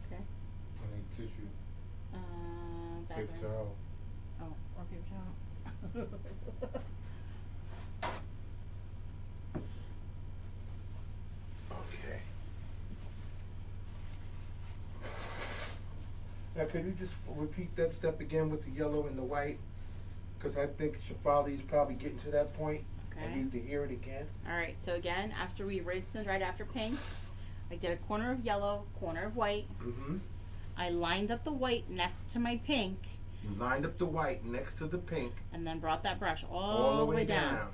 Okay. I need tissue. Back Paper there. towel. Oh, or paper towel. Okay. Now, could you just repeat that step again with the yellow and the white? Because I think Shafali's probably getting to that point. I Okay. need to hear it again. Alright, so again, after we rinsed and dried after pink, I did a corner of yellow, corner of white. Mm-hmm. I lined up the white next to my pink, You lined up the white next to the pink and then brought that brush all the way down. down.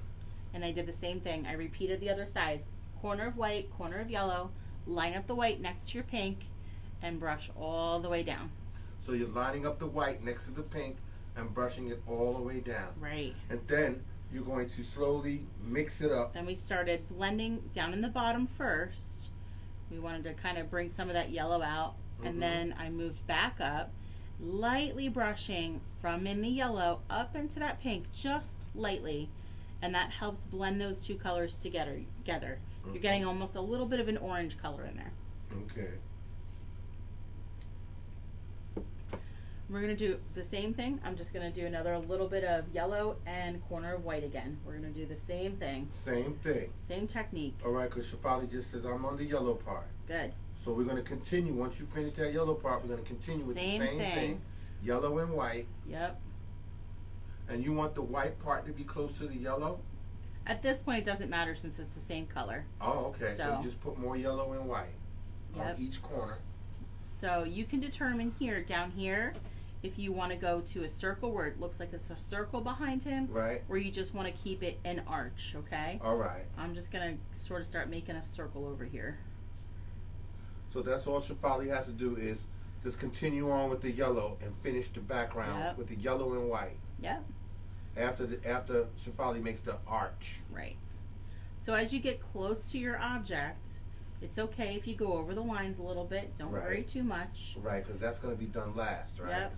And I did the same thing. I repeated the other side. Corner of white, corner of yellow, line up the white next to your pink, and brush all the way down. So you're lining up the white next to the pink and brushing it all the way down. Right. And then you're going to slowly mix it up. Then we started blending down in the bottom first. We wanted to kind of bring some of that yellow out. Mhm. And then I moved back up, lightly brushing from in the yellow up into that pink, just lightly. And that helps blend those two colors together. You're Mhm. getting almost a little bit of an orange color in there. Okay. We're going to do the same thing. I'm just going to do another little bit of yellow and corner of white again. We're going to do the same thing. Same thing. Same technique. All right, because Shafali just says I'm on the yellow part. Good. So we're going to continue. Once you finish that yellow part, we're going to continue with Same the same thing. thing. Yellow and white. Yep. And you want the white part to be close to the yellow? At this point, it doesn't matter since it's the same color. Oh, okay. So So- you just put more yellow and white Yep. on each corner. So you can determine here, down here, if you want to go to a circle where it looks like it's a circle behind him, Right? or you just want to keep it an arch, okay? All right. I'm just going to sort of start making a circle over here. So that's all Shafali has to do is just continue on with the yellow and finish the background Yep. with the yellow and white. Yep. After Shafali makes the arch. Right. So as you get close to your object, it's okay if you go over the lines a little bit. Don't Right. worry too much. Right, because that's going to be done last, right? Yep.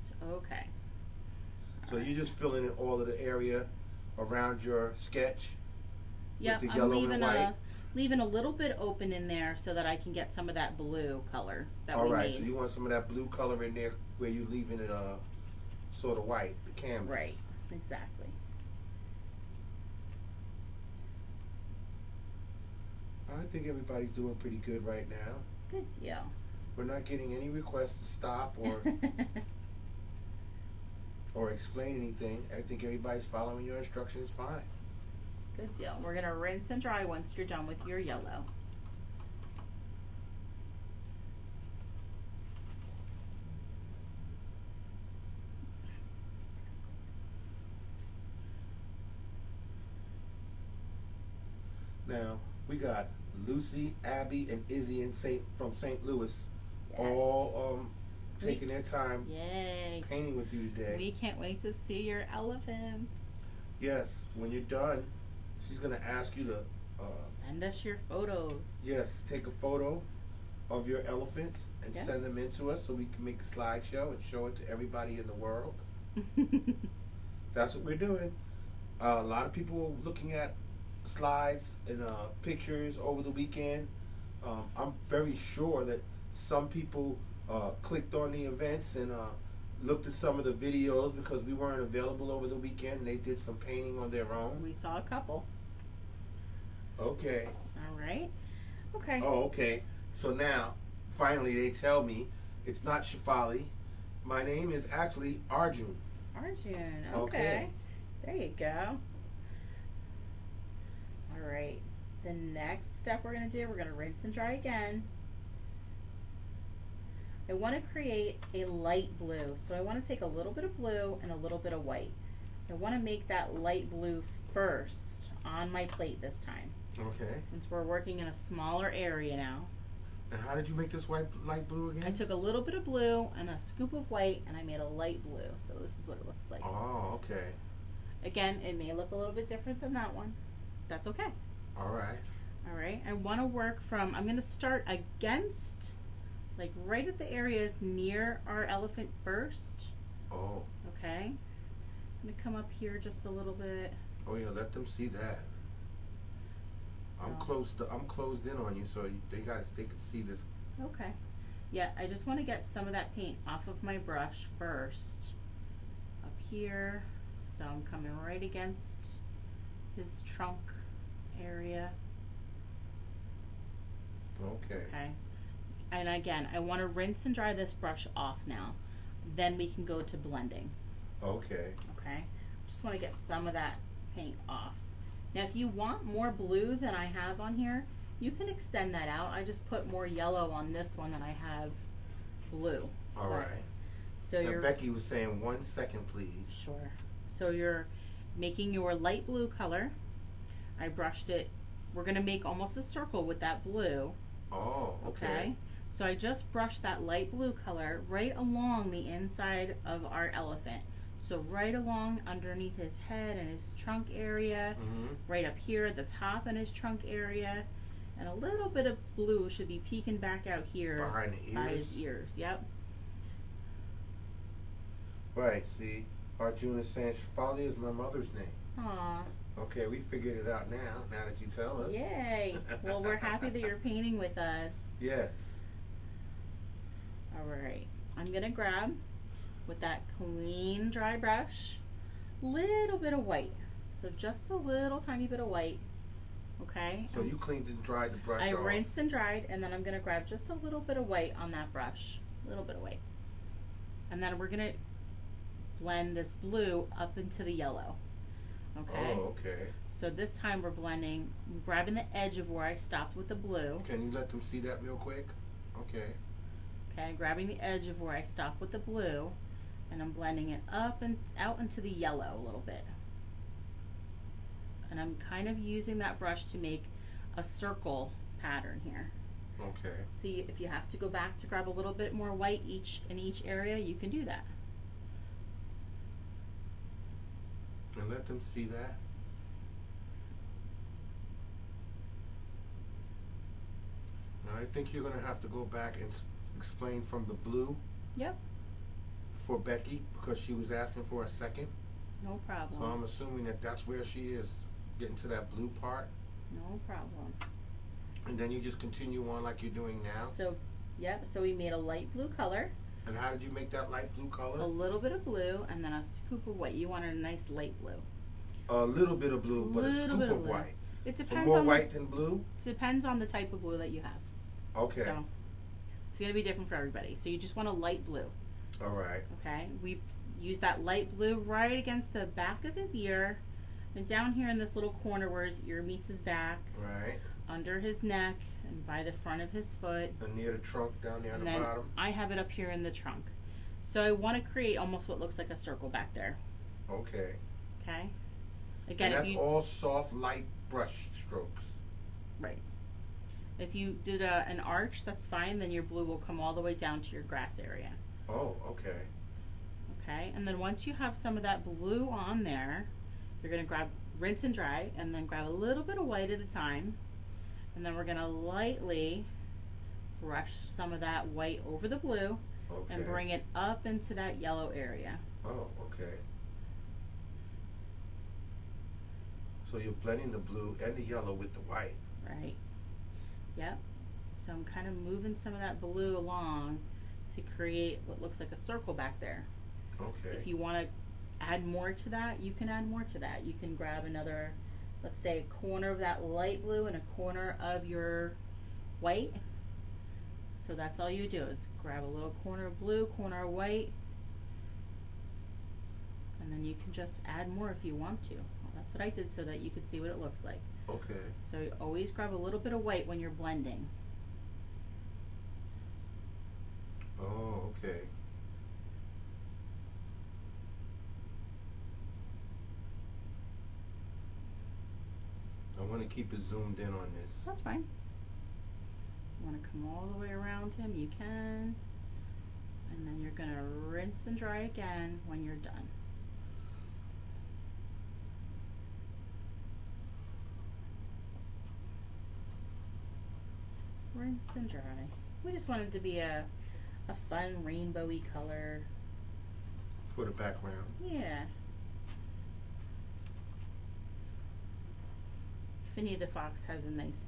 It's okay. So you're just filling in all of the area around your sketch Yep, with the I'm yellow leaving and white. leaving a little bit open in there so that I can get some of that blue color that All we right, need. so you want some of that blue color in there where you're leaving it sort of white, the canvas. Right, exactly. I think everybody's doing pretty good right now. Good deal. We're not getting any requests to stop or explain anything. I think everybody's following your instructions fine. Good deal. We're gonna rinse and dry once you're done with your yellow. Now we got Lucy, Abby, and Izzy from St. Louis, Yes. all taking their time Yay. painting with you today. We can't wait to see your elephants. Yes, when you're done, she's gonna ask you to Send us your photos. yes, take a photo of your elephants and Yeah. send them in to us so we can make a slideshow and show it to everybody in the world. That's what we're doing. A lot of people were looking at slides and pictures over the weekend. I'm very sure that some people clicked on the events and looked at some of the videos because we weren't available over the weekend. And they did some painting on their own. We saw a couple. Okay. All right. Okay. Oh, okay. So now, finally, they tell me it's not Shafali. My name is actually Arjun. Arjun. Okay. Okay. There you go. All right. The next step we're going to do, we're going to rinse and dry again. I want to create a light blue. So I want to take a little bit of blue and a little bit of white. I want to make that light blue first on my plate this time. Okay. Since we're working in a smaller area now. And how did you make this light blue again? I took a little bit of blue and a scoop of white and I made a light blue. So this is what it looks like. Oh, okay. Again, it may look a little bit different than that one. That's okay. All right. All right. I want to work from, I'm going to start against, like right at the areas near our elephant first. Oh. Okay. I'm going to come up here just a little bit. Oh yeah, let them see that. I'm closed in on you, so they can see this. Okay. Yeah, I just want to get some of that paint off of my brush first. Up here. So I'm coming right against his trunk area. Okay. Okay. And again, I want to rinse and dry this brush off now. Then we can go to blending. Okay. Okay. Just want to get some of that paint off. Now, if you want more blue than I have on here, you can extend that out. I just put more yellow on this one than I have blue. All right. So now you're Becky was saying 1 second, please. sure. So you're making your light blue color. I brushed it. We're gonna make almost a circle with that blue. Oh, okay. So I just brushed that light blue color right along the inside of our elephant. So right along underneath his head and his trunk area, right up here at the top in his trunk area, and a little bit of blue should be peeking back out here Behind the ears? by his ears. Yep. Right, see, Arjun is saying Shafali is my mother's name. Aw. Okay, we figured it out now that you tell us. Yay. Well, we're happy that you're painting with us. Yes. All right. I'm going to grab, with that clean, dry brush, little bit of white. So just a little tiny bit of white. Okay? So you cleaned and dried the brush I off. rinsed and dried, and then I'm going to grab just a little bit of white on that brush. A little bit of white. And then we're going to blend this blue up into the yellow. Okay? Oh, okay. So this time we're blending, grabbing the edge of where I stopped with the blue. Can you let them see that real quick? Okay. Okay, grabbing the edge of where I stopped with the blue, and I'm blending it up and out into the yellow a little bit. And I'm kind of using that brush to make a circle pattern here. Okay. See, if you have to go back to grab a little bit more white in each area, you can do that. And let them see that. Now I think you're going to have to go back and explain from the blue Yep. for Becky because she was asking for a second. No problem. So I'm assuming that that's where she is, getting to that blue part. No problem. And then you just continue on like you're doing now. So, yep, so we made a light blue color. And how did you make that light blue color? A little bit of blue and then a scoop of white. You wanted a nice light blue. A little bit of blue, but a scoop of white. It So depends more on white than blue? depends on the type of blue that you have. Okay. So it's gonna be different for everybody. So you just want a light blue. All right. Okay. We use that light blue right against the back of his ear, and down here in this little corner where his ear meets his back, Right. under his neck, and by the front of his foot. And near the trunk down there on And the then bottom. I have it up here in the trunk. So I want to create almost what looks like a circle back there. Okay. Okay. Again, And if that's you all soft, light brush strokes. right. If you did an arch, that's fine. Then your blue will come all the way down to your grass area. Oh, okay. Okay. And then once you have some of that blue on there, you're gonna rinse and dry, and then grab a little bit of white at a time, and then we're gonna lightly brush some of that white over the blue. Okay. And bring it up into that yellow area. Oh, okay. So you're blending the blue and the yellow with the white. Right. Yep. So I'm kind of moving some of that blue along to create what looks like a circle back there. Okay. If you want to add more to that, you can add more to that. You can grab another, let's say, a corner of that light blue and a corner of your white. So that's all you do is grab a little corner of blue, corner of white, and then you can just add more if you want to. Well, that's what I did so that you could see what it looks like. Okay. So you always grab a little bit of white when you're blending. Oh, okay. I want to keep it zoomed in on this. That's fine. You want to come all the way around him, you can. And then you're going to rinse and dry again when you're done. Rinse and dry. We just want it to be a fun rainbowy color. For the background. Yeah. Finny the Fox has a nice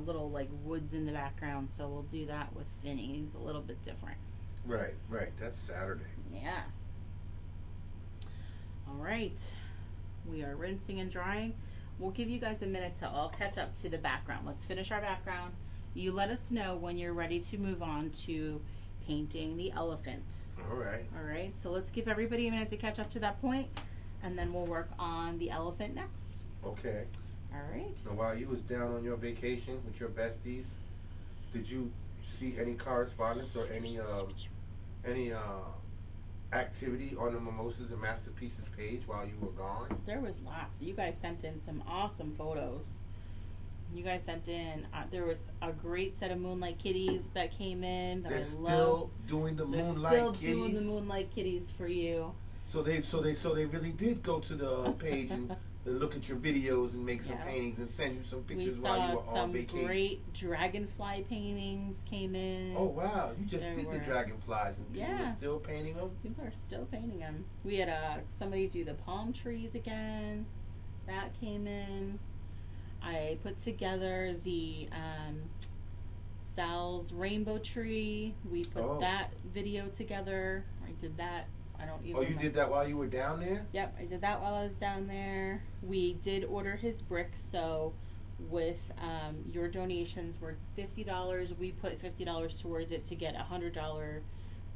little like woods in the background, so we'll do that with Finny. He's a little bit different. Right, right. That's Saturday. Yeah. All right. We are rinsing and drying. We'll give you guys a minute to all catch up to the background. Let's finish our background. You let us know when you're ready to move on to painting the elephant. All right. All right. So let's give everybody a minute to catch up to that point, and then we'll work on the elephant next. Okay. All right. Now, while you was down on your vacation with your besties, did you see any correspondence or any activity on the Mimosas and Masterpieces page while you were gone? There was lots. You guys sent in some awesome photos. You guys sent in. There was a great set of moonlight kitties that came in. That They're I still love. doing the They're moonlight still kitties. doing the moonlight kitties for you. So they really did go to the page and look at your videos and make some Yeah. paintings and send you some We pictures while you saw were on some vacation. great dragonfly paintings came in. Oh wow! You just There did the were- dragonflies and people Yeah. are still painting them. People are still painting them. We had somebody do the palm trees again. That came in. I put together the Sal's rainbow tree. We put that video together. I did that. I don't even. Oh, you did that while you were down there? Yep, I did that while I was down there. We did order his brick, so with your donations were $50. We put $50 towards it to get a $100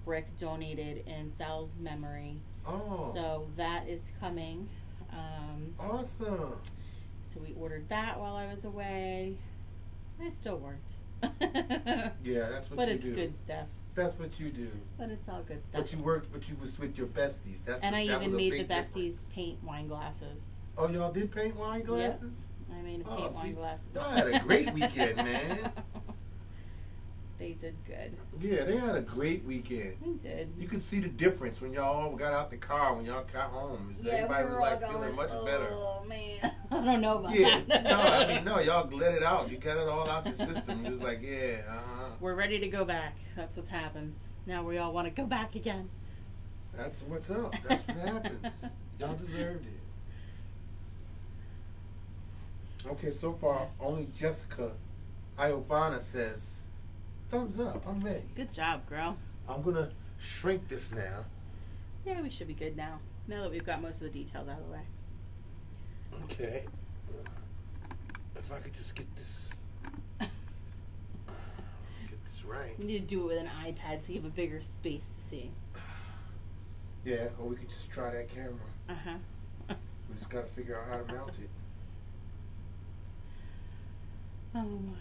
brick donated in Sal's memory. Oh. So that is coming. Awesome. So we ordered that while I was away. I still worked. Yeah, that's what but you it's do. good stuff. That's what you do. But it's all good stuff. But you worked, but you was with your besties. And I even made the big besties difference. paint wine glasses. Oh, y'all did paint wine glasses? I made Oh, paint see, wine glasses. y'all had a great weekend, man. They did good. Yeah, they had a great weekend. We did. You could see the difference when y'all all got out the car, when y'all got home. Everybody was like feeling much better. Oh man, I don't know about Yeah, that. no, I mean, no, y'all let it out. You got it all out your system. You was like, yeah, We're ready to go back. That's what happens. Now we all want to go back again. That's what's up. That's what happens. Y'all deserved it. Okay, so far, Yes. only Jessica Iovana says, thumbs up, I'm ready. Good job, girl. I'm going to shrink this now. Yeah, we should be good now. Now that we've got most of the details out of the way. Okay. If I could just get this right. We need to do it with an iPad so you have a bigger space to see. Yeah, or we could just try that camera. Uh-huh. We just got to figure out how to mount it. Oh, my.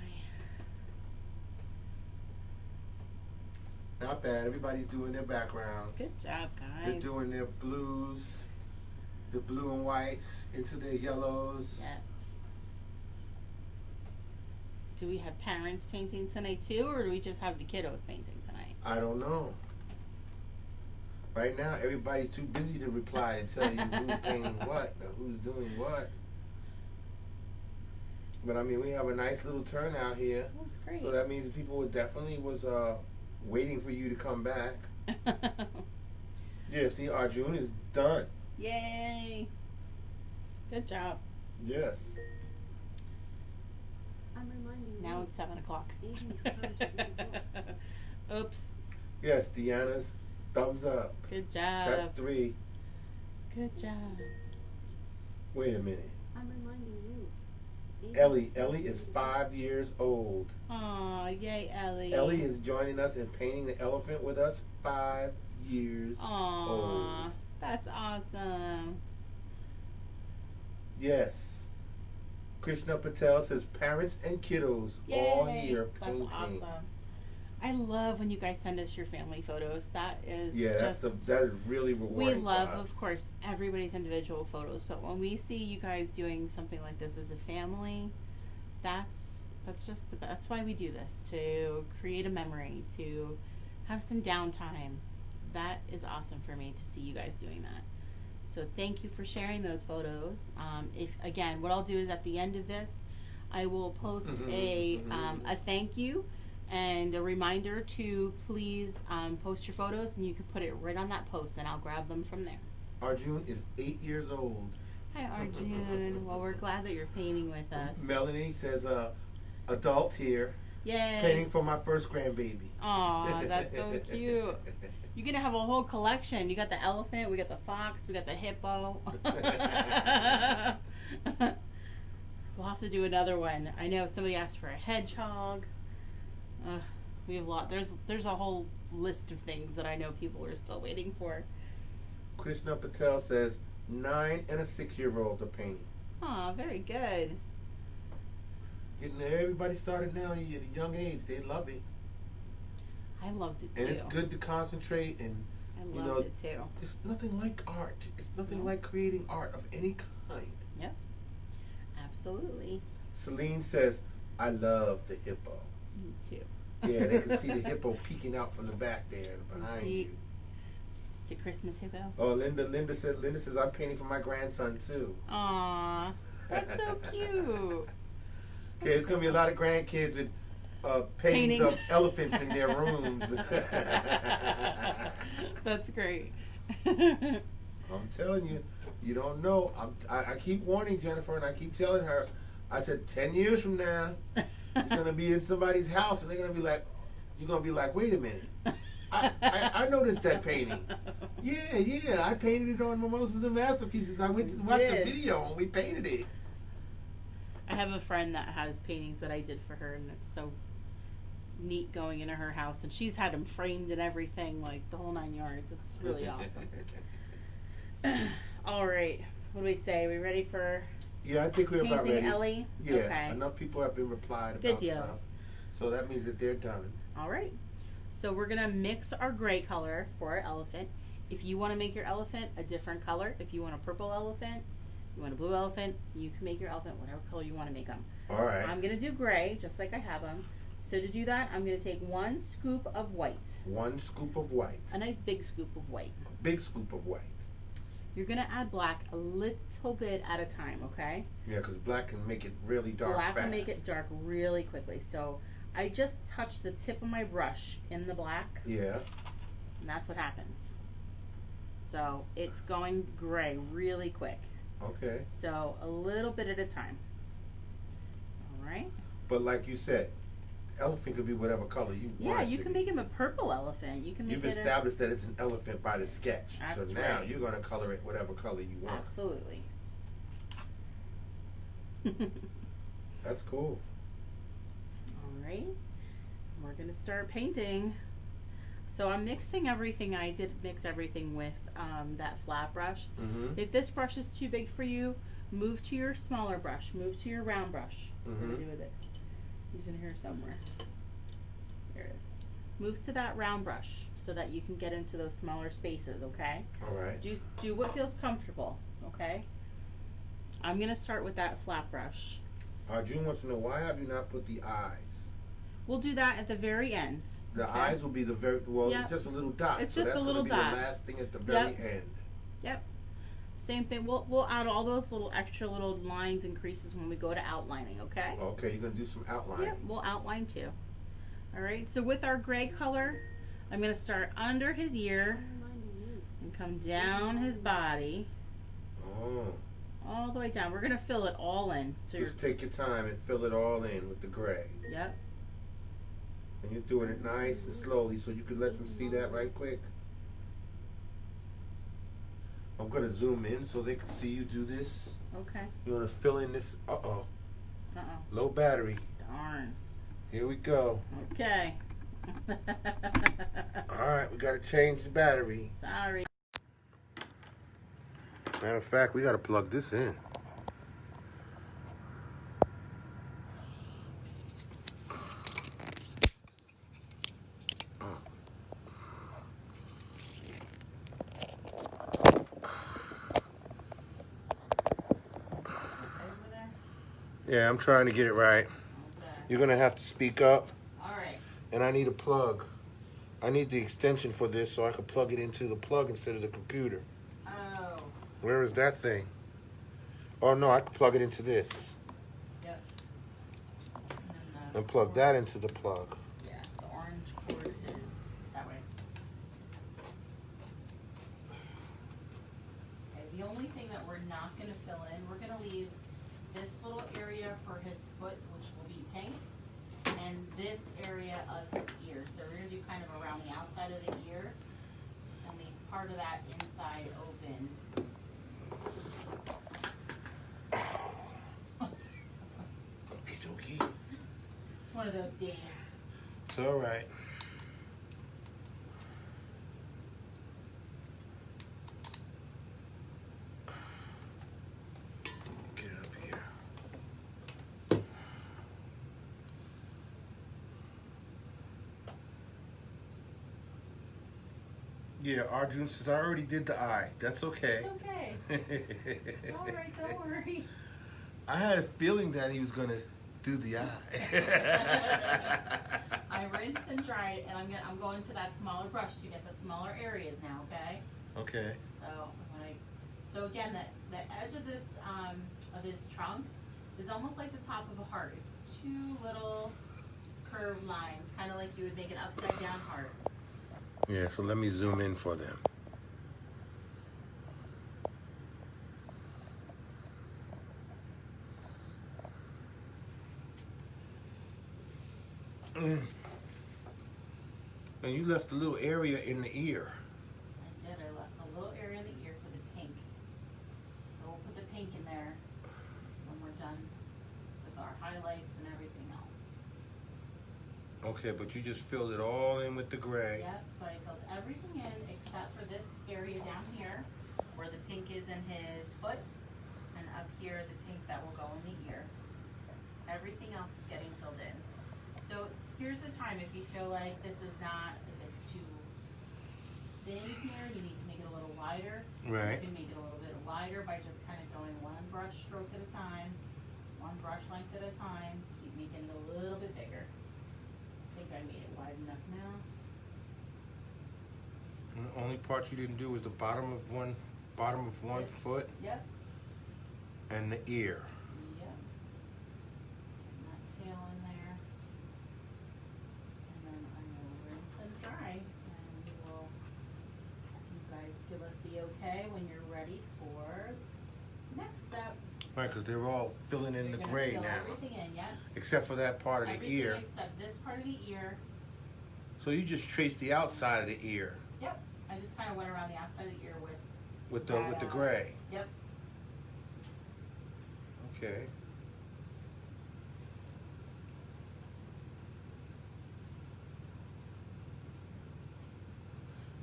Not bad. Everybody's doing their backgrounds. Good job, guys. They're doing their blues, the blue and whites into their yellows. Yes. Do we have parents painting tonight too, or do we just have the kiddos painting tonight? I don't know. Right now, everybody's too busy to reply and tell you who's painting what or who's doing what. But I mean, we have a nice little turnout here. That's great. So that means the people definitely was waiting for you to come back. Yeah, see, Arjun is done. Yay! Good job. Yes. I'm reminding you. Now it's 7 o'clock. Oops. Yes, Deanna's thumbs up. Good job. That's 3. Good job. Wait a minute. I'm reminding you. Ellie is 5 years old. Aw, yay, Ellie. Ellie is joining us and painting the elephant with us. 5 years Aw, old. that's awesome. Yes. Krishna Patel says parents and kiddos all here painting. That's awesome. I love when you guys send us your family photos. That is that is really rewarding. We love, for us. of course, everybody's individual photos, but when we see you guys doing something like this as a family, that's why we do this, to create a memory, to have some downtime. That is awesome for me to see you guys doing that. So thank you for sharing those photos. If again, what I'll do is at the end of this, I will post a thank you and a reminder to please post your photos, and you can put it right on that post, and I'll grab them from there. Arjun is 8 years old. Hi, Arjun. Well, we're glad that you're painting with us. Melanie says, adult here, Yay! painting for my first grandbaby. Aw, that's so cute. You're gonna have a whole collection. You got the elephant, we got the fox, we got the hippo. We'll have to do another one. I know somebody asked for a hedgehog. We have a lot. There's a whole list of things that I know people are still waiting for. Krishna Patel says 9 and a 6-year-old are painting. Aw, very good. Getting everybody started now at a young age. They love it. I loved it too. And it's good to concentrate, and I you know, loved it too. it's nothing like art. It's nothing like creating art of any kind. Yep. Absolutely. Celine says, I love the hippo. Me too. Yeah, they can see the hippo peeking out from the back there behind See you. the Christmas hippo. Oh, Linda says I'm painting for my grandson too. Aw, that's so cute. Okay, it's gonna be a lot of grandkids with paintings Painting. of elephants in their rooms. That's great. I'm telling you, you don't know. I keep warning Jennifer, and I keep telling her. I said 10 years from now, you're gonna be in somebody's house, and they're gonna be like, you're gonna be like, wait a minute. I noticed that painting. Yeah, I painted it on Mimosas and Masterpieces. I went and watched the video and we painted it. I have a friend that has paintings that I did for her, and it's so neat going into her house, and she's had them framed and everything, like the whole 9 yards. It's really awesome. All right, what do we say? We ready for Yeah, I think we're about painting ready. Ellie? Yeah, Okay. enough people have been replied Good about deal. stuff. So that means that they're done. All right. So we're going to mix our gray color for our elephant. If you want to make your elephant a different color, if you want a purple elephant, you want a blue elephant, you can make your elephant whatever color you want to make them. All right. I'm going to do gray, just like I have them. So to do that, I'm going to take 1 scoop of white. 1 scoop of white. A nice big scoop of white. A big scoop of white. You're going to add black a little bit at a time, okay? Yeah, because black can make it really dark Black fast. can make it dark really quickly. So I just touch the tip of my brush in the black, Yeah. and that's what happens. So it's going gray really quick. Okay. So a little bit at a time. All right. But like you said, elephant could be whatever color you want. Yeah, it you to can be. make him a purple elephant. You can make You've it established that it's an elephant by the sketch. So That's now right. you're going to color it whatever color you want. Absolutely. That's cool. All right. We're going to start painting. So I'm mixing everything. I did mix everything with that flat brush. Mm-hmm. If this brush is too big for you, move to your smaller brush. Move to your round brush. What do I do with it? He's in here somewhere. There it is. Move to that round brush so that you can get into those smaller spaces, okay? All right. Do what feels comfortable, okay? I'm going to start with that flat brush. June wants to know, why have you not put the eyes? We'll do that at the very end. The okay? eyes will be the very, well, Yep. it's just a little dot. It's so just that's a little gonna be dot. the last thing at the very Yep. end. Yep. Same thing. We'll add all those little extra little lines and creases when we go to outlining, okay? Okay, you're going to do some outlining. Yep, we'll outline too. All right, so with our gray color, I'm going to start under his ear and come down his body Oh. all the way down. We're going to fill it all in. So Just take your time and fill it all in with the gray. Yep. And you're doing it nice and slowly so you can let them see that right quick. I'm going to zoom in so they can see you do this. Okay. You want to fill in this. Uh-oh. Uh-oh. Low battery. Darn. Here we go. Okay. All right, we got to change the battery. Sorry. Matter of fact, we got to plug this in. Yeah, I'm trying to get it right. Okay. You're going to have to speak up. All right. And I need a plug. I need the extension for this so I can plug it into the plug instead of the computer. Oh. Where is that thing? Oh, no, I can plug it into this. Yep. And plug that into the plug. Yeah, the orange cord is that way. Okay, the only thing that we're not going to fill in, we're going to leave this little area for his foot, which will be pink, and this area of his ear. So we're going to do kind of around the outside of the ear and leave part of that inside open. Okie dokie. It's one of those days. It's all right. Get it up here. Yeah, Arjun says I already did the eye. That's okay. It's okay. It's all right, don't worry. I had a feeling that he was gonna do the eye. I rinsed and dried, and I'm going to that smaller brush to get the smaller areas now. Okay. Okay. So again, the edge of this of his trunk is almost like the top of a heart. It's two little curved lines, kind of like you would make an upside down heart. Yeah, so let me zoom in for them. And you left a little area in the ear. I did. I left a little area in the ear for the pink. So we'll put the pink in there when we're done with our highlights and everything else. Okay, but you just filled it all in with the gray. Yep, so I filled everything in except for this area down here where the pink is in his foot, and up here the pink that will go in the ear. Everything else is getting filled in. So here's the time if you feel like this is not, if it's too thin here, you need to make it a little wider. Right. You can make it a little bit wider by just kind of going one brush stroke at a time, one brush length at a time. Keep making it a little bit bigger. I think I made it wide enough now. And the only part you didn't do was the bottom of one This. foot Yep. and the ear. Yep. Getting that tail in there. And then I'm gonna rinse and dry, and we will, you guys give us the Right, because they're all filling in You're the gonna gray fill now, everything in, yep. except for that part of the Everything ear. except this part of the ear. So you just trace the outside of the ear Yep. I just kind of went around the outside of the ear with with the gray. Yep. Okay.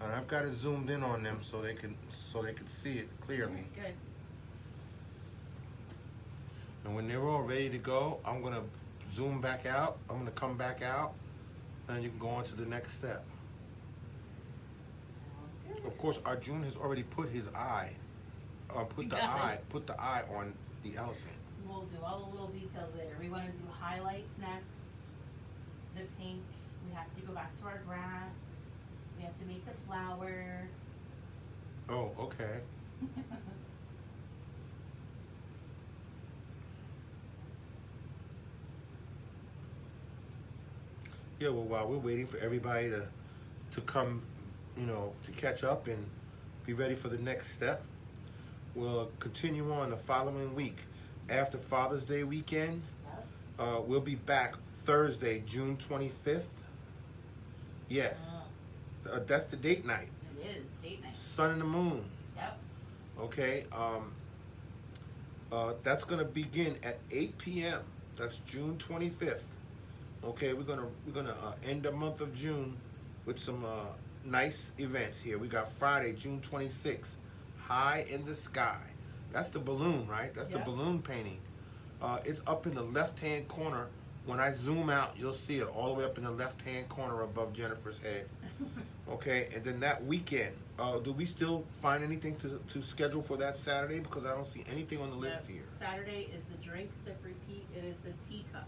And I've got it zoomed in on them so they can see it clearly. Good. And when they're all ready to go, I'm gonna zoom back out. I'm gonna come back out, and you can go on to the next step. Sounds good. Of course, Arjun has already put his eye, put the eye on the elephant. We'll do all the little details later. We want to do highlights next. The pink. We have to go back to our grass. We have to make the flower. Oh, okay. Yeah, well, while we're waiting for everybody to come, to catch up and be ready for the next step, we'll continue on the following week. After Father's Day weekend, Yep. we'll be back Thursday, June 25th. Yes. That's the date night. It is date night. Sun and the moon. Yep. Okay. That's going to begin at 8 p.m. That's June 25th. Okay, we're gonna end the month of June with some nice events here. We got Friday, June 26th, High in the Sky. That's the balloon, right? That's the Yeah. balloon painting. It's up in the left-hand corner. When I zoom out, you'll see it all the way up in the left-hand corner above Jennifer's head. Okay, and then that weekend, do we still find anything to schedule for that Saturday? Because I don't see anything on the list Yep. here. Saturday is the drink, sip, repeat. It is the teacup.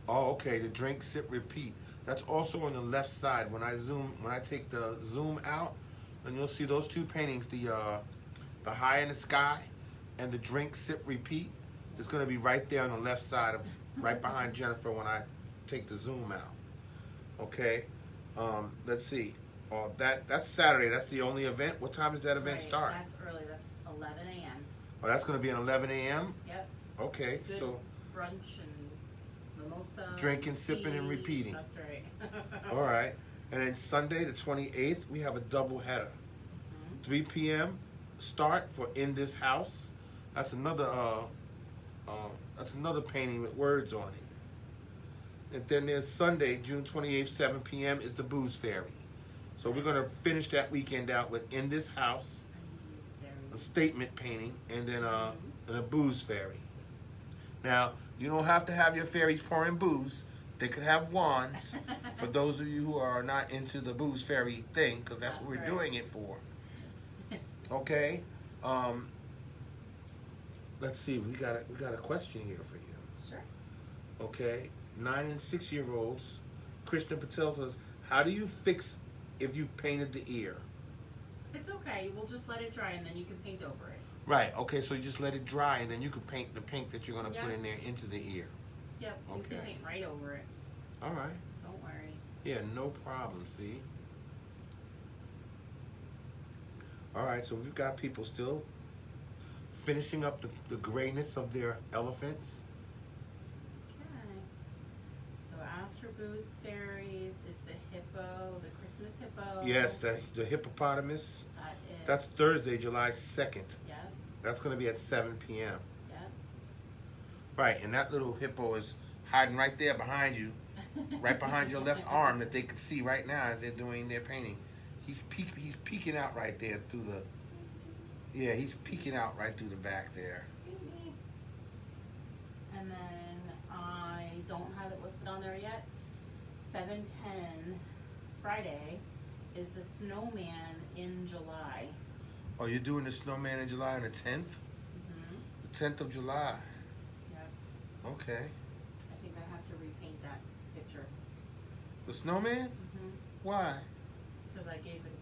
Oh, okay. The drink, sip, repeat. That's also on the left side. When I take the zoom out, then you'll see those two paintings: the High in the Sky and the drink, sip, repeat. It's going to be right there on the left side right behind Jennifer when I take the zoom out. Okay. Let's see. That's Saturday. That's the only event. What time does that event Right, start? That's early. That's 11 a.m. Oh, that's going to be at 11 a.m. Yep. Okay. Good So. brunch and mimosa. Drinking, sipping, and tea. repeating. That's right. All right. And then Sunday, the 28th, we have a double header. 3 p.m. start for In This House. That's another painting with words on it. And then there's Sunday, June 28th, 7 p.m. is the Booze Fairy. So we're going to finish that weekend out with In This House, a statement painting, and then a Booze Fairy. Now, you don't have to have your fairies pouring booze. They could have wands for those of you who are not into the Booze Fairy thing, because that's what we're right. doing it for. Okay. Let's see. We got a question here for you. Sure. Okay. 9 and 6 year olds. Krishna Patel says, "How do you fix if you've painted the ear?" It's okay. We'll just let it dry and then you can paint over it. Right. Okay. So you just let it dry, and then you can paint the pink that you're going to put Yeah. in there into the ear. Yep. You can Okay. paint right over it. All right. Don't worry. Yeah. No problem. See. All right. So we've got people still finishing up the grayness of their elephants. Okay. So after Booze Fairies is the hippo, the Christmas hippo. Yes, the hippopotamus. That is. That's Thursday, July 2nd. Yep. That's going to be at 7 p.m. Yep. Right, and that little hippo is hiding right there behind you, right behind your left arm that they can see right now as they're doing their painting. He's peeking out right there through the. Yeah, he's peeking out right through the back there. And then I don't have it listed on there yet. 7/10 Friday is the snowman in July. Oh, you're doing the snowman in July on the 10th? Mm-hmm. The 10th of July. Yep. Okay. I think I have to repaint that picture. The snowman? Mm-hmm. Why? Because I gave it away.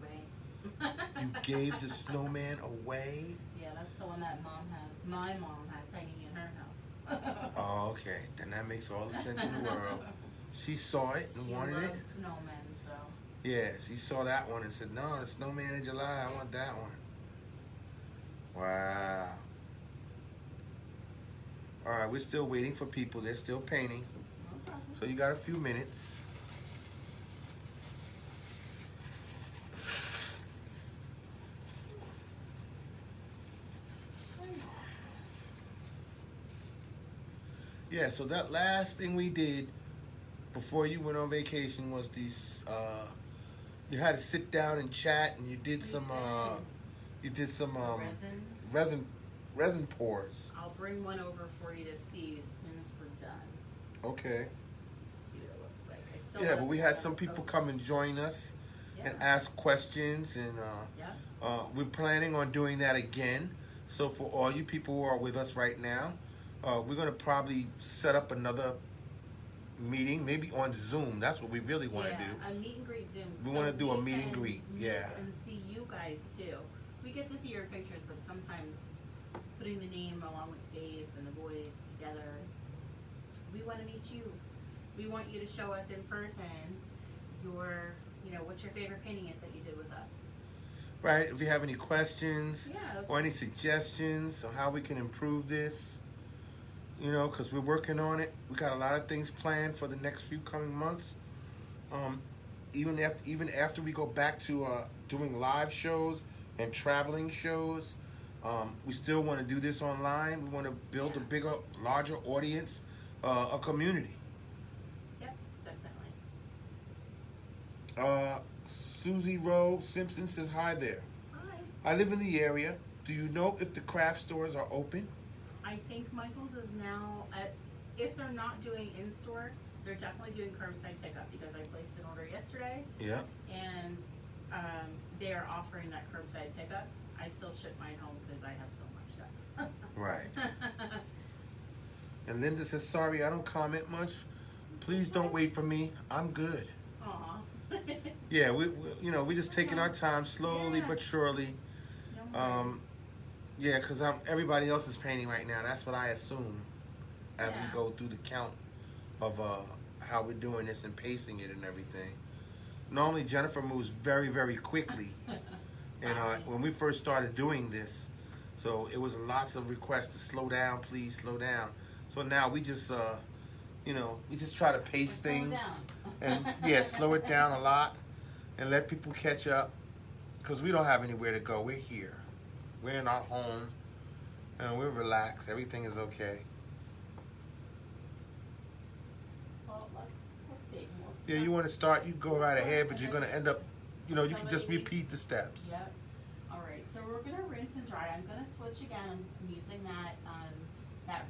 You gave the snowman away? Yeah, that's the one that my mom has hanging in her house. Oh, okay. Then that makes all the sense in the world. She saw it and She wanted it? loves snowmen, so. Yeah, she saw that one and said, "No, the snowman in July, I want that one." Wow. All right, we're still waiting for people. They're still painting. No problem. So you got a few minutes. Yeah, so that last thing we did before you went on vacation was these. You had to sit down and chat, and you did some. You did some Resins. resin pours. I'll bring one over for you to see as soon as we're done. Okay. See what it looks like. I still Yeah, have but we to had go some people over. come and join us and Yeah. ask questions, and Yeah. we're planning on doing that again. So for all you people who are with us right now, we're gonna probably set up another meeting, maybe on Zoom. That's what we really want to do. A meet and greet Zoom. We wanna do a meet and can greet, meet yeah. And see you guys too. We get to see your pictures, but sometimes putting the name along with the face and the voice together, we want to meet you. We want you to show us in person what your favorite painting is that you did with us. Right. If you have any questions Yeah. or any suggestions on how we can improve this, because we're working on it. We got a lot of things planned for the next few coming months. Even after we go back to doing live shows and traveling shows, we still want to do this online. We want to build a bigger, larger audience, a community. Yep, definitely. Susie Rowe Simpson says hi there. Hi. I live in the area. Do you know if the craft stores are open? I think Michael's is now if they're not doing in-store, they're definitely doing curbside pickup because I placed an order yesterday Yeah. and they are offering that curbside pickup. I still ship mine home because I have so much stuff. Right. And Linda says, sorry, I don't comment much. Please don't wait for me. I'm good. Aw. Yeah, we just taking our time slowly Yeah. but surely. No worries. Yeah, because everybody else is painting right now. That's what I assume as we Yeah. go through the count of how we're doing this and pacing it and everything. Normally, Jennifer moves very, very quickly. And when we first started doing this, so it was lots of requests to slow down, please slow down. So now we just, we just try to pace Slow it things down. and slow it down a lot and let people catch up because we don't have anywhere to go. We're here. We're in our home and we're relaxed. Everything is okay. Well, let's see. Yeah, you want to start, you go right ahead, but you're going to end up, you can just repeat the steps. Yep. All right. So we're gonna rinse and dry. I'm gonna switch again. I'm using that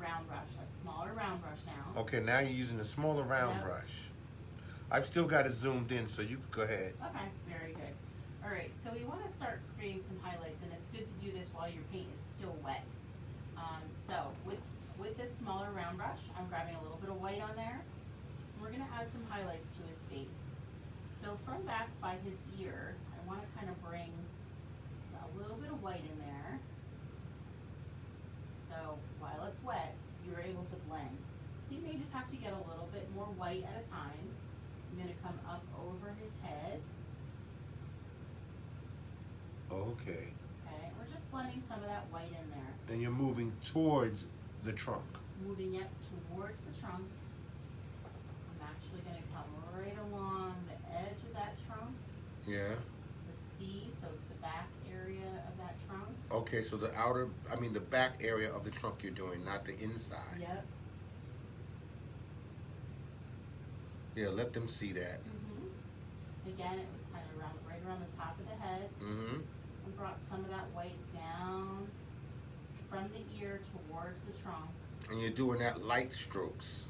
round brush, that smaller round brush now. Okay, now you're using the smaller round Yep. brush. I've still got it zoomed in, so you can go ahead. Okay. Very good. All right. So we want to start creating some highlights, and it's good to do this while your paint is still wet. So with this smaller round brush, I'm grabbing a little bit of white on there. We're gonna add some highlights to his face. So from back by his ear, I want to kind of bring a little bit of white in there. So while it's wet, you're able to blend. So you may just have to get a little bit more white at a time. I'm going to come up over his head. Okay. Okay, we're just blending some of that white in there. And you're moving towards the trunk. Moving it towards the trunk. I'm actually going to come right along the edge of that trunk. Yeah. The C, so it's the back area of that trunk. Okay, so the back area of the trunk you're doing, not the inside. Yep. Yeah, let them see that. Again, it was kind of right around the top of the head. Mm-hmm. And brought some of that white down from the ear towards the trunk. And you're doing that light strokes.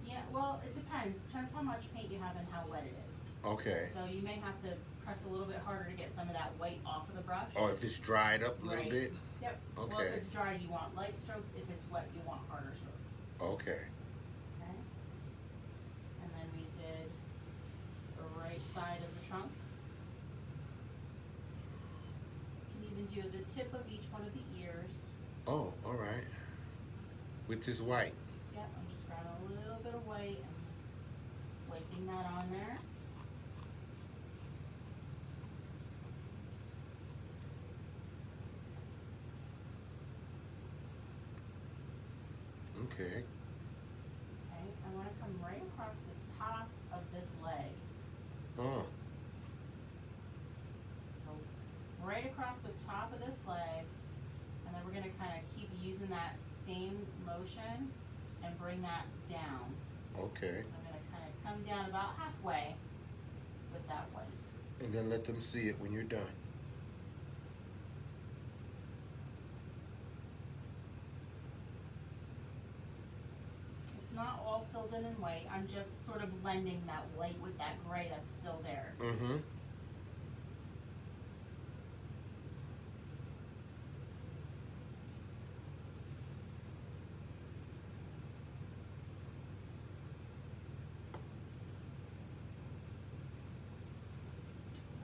Yeah, well, it depends. Depends how much paint you have and how wet it is. Okay. So you may have to press a little bit harder to get some of that white off of the brush. Oh, if it's dried up a little Right. bit? Yep. Well, Okay. if it's dry, you want light strokes. If it's wet, you want harder strokes. Okay. Okay. And then we did the right side of the trunk. You can even do the tip of each one of the ears. Oh, all right. With this white. Yep, I'm just grabbing a little bit of white and wiping that on there. Okay. Okay, I want to come right across the top of this leg. Oh. So right across the top of this leg, and then we're going to kind of keep using that same motion and bring that down. Okay. So I'm going to kind of come down about halfway with that weight. And then let them see it when you're done. It's not all filled in white. I'm just sort of blending that white with that gray that's still there. Mm-hmm.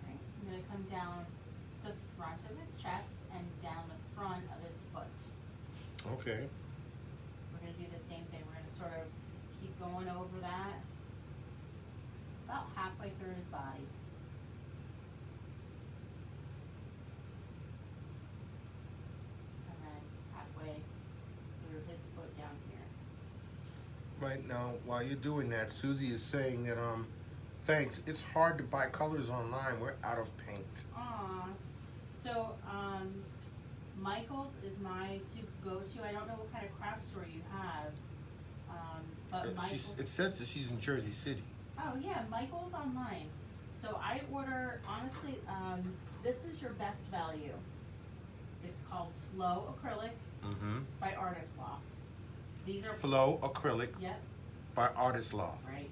Alright, I'm going to come down the front of his chest and down the front of his foot. Okay. We're going to do the same thing. We're going to sort of keep going over that about halfway through his body. And then halfway through his foot down here. Right now, while you're doing that, Susie is saying that thanks. It's hard to buy colors online. We're out of paint. Aw. So, Michael's is my go-to. I don't know what kind of craft store you have, but Michael's. It says that she's in Jersey City. Oh yeah, Michael's online. So I order, honestly, this is your best value. It's called Flow Acrylic Mm-hmm. by Artist Loft. These are Flow Acrylic Yep, by Artist Loft. right.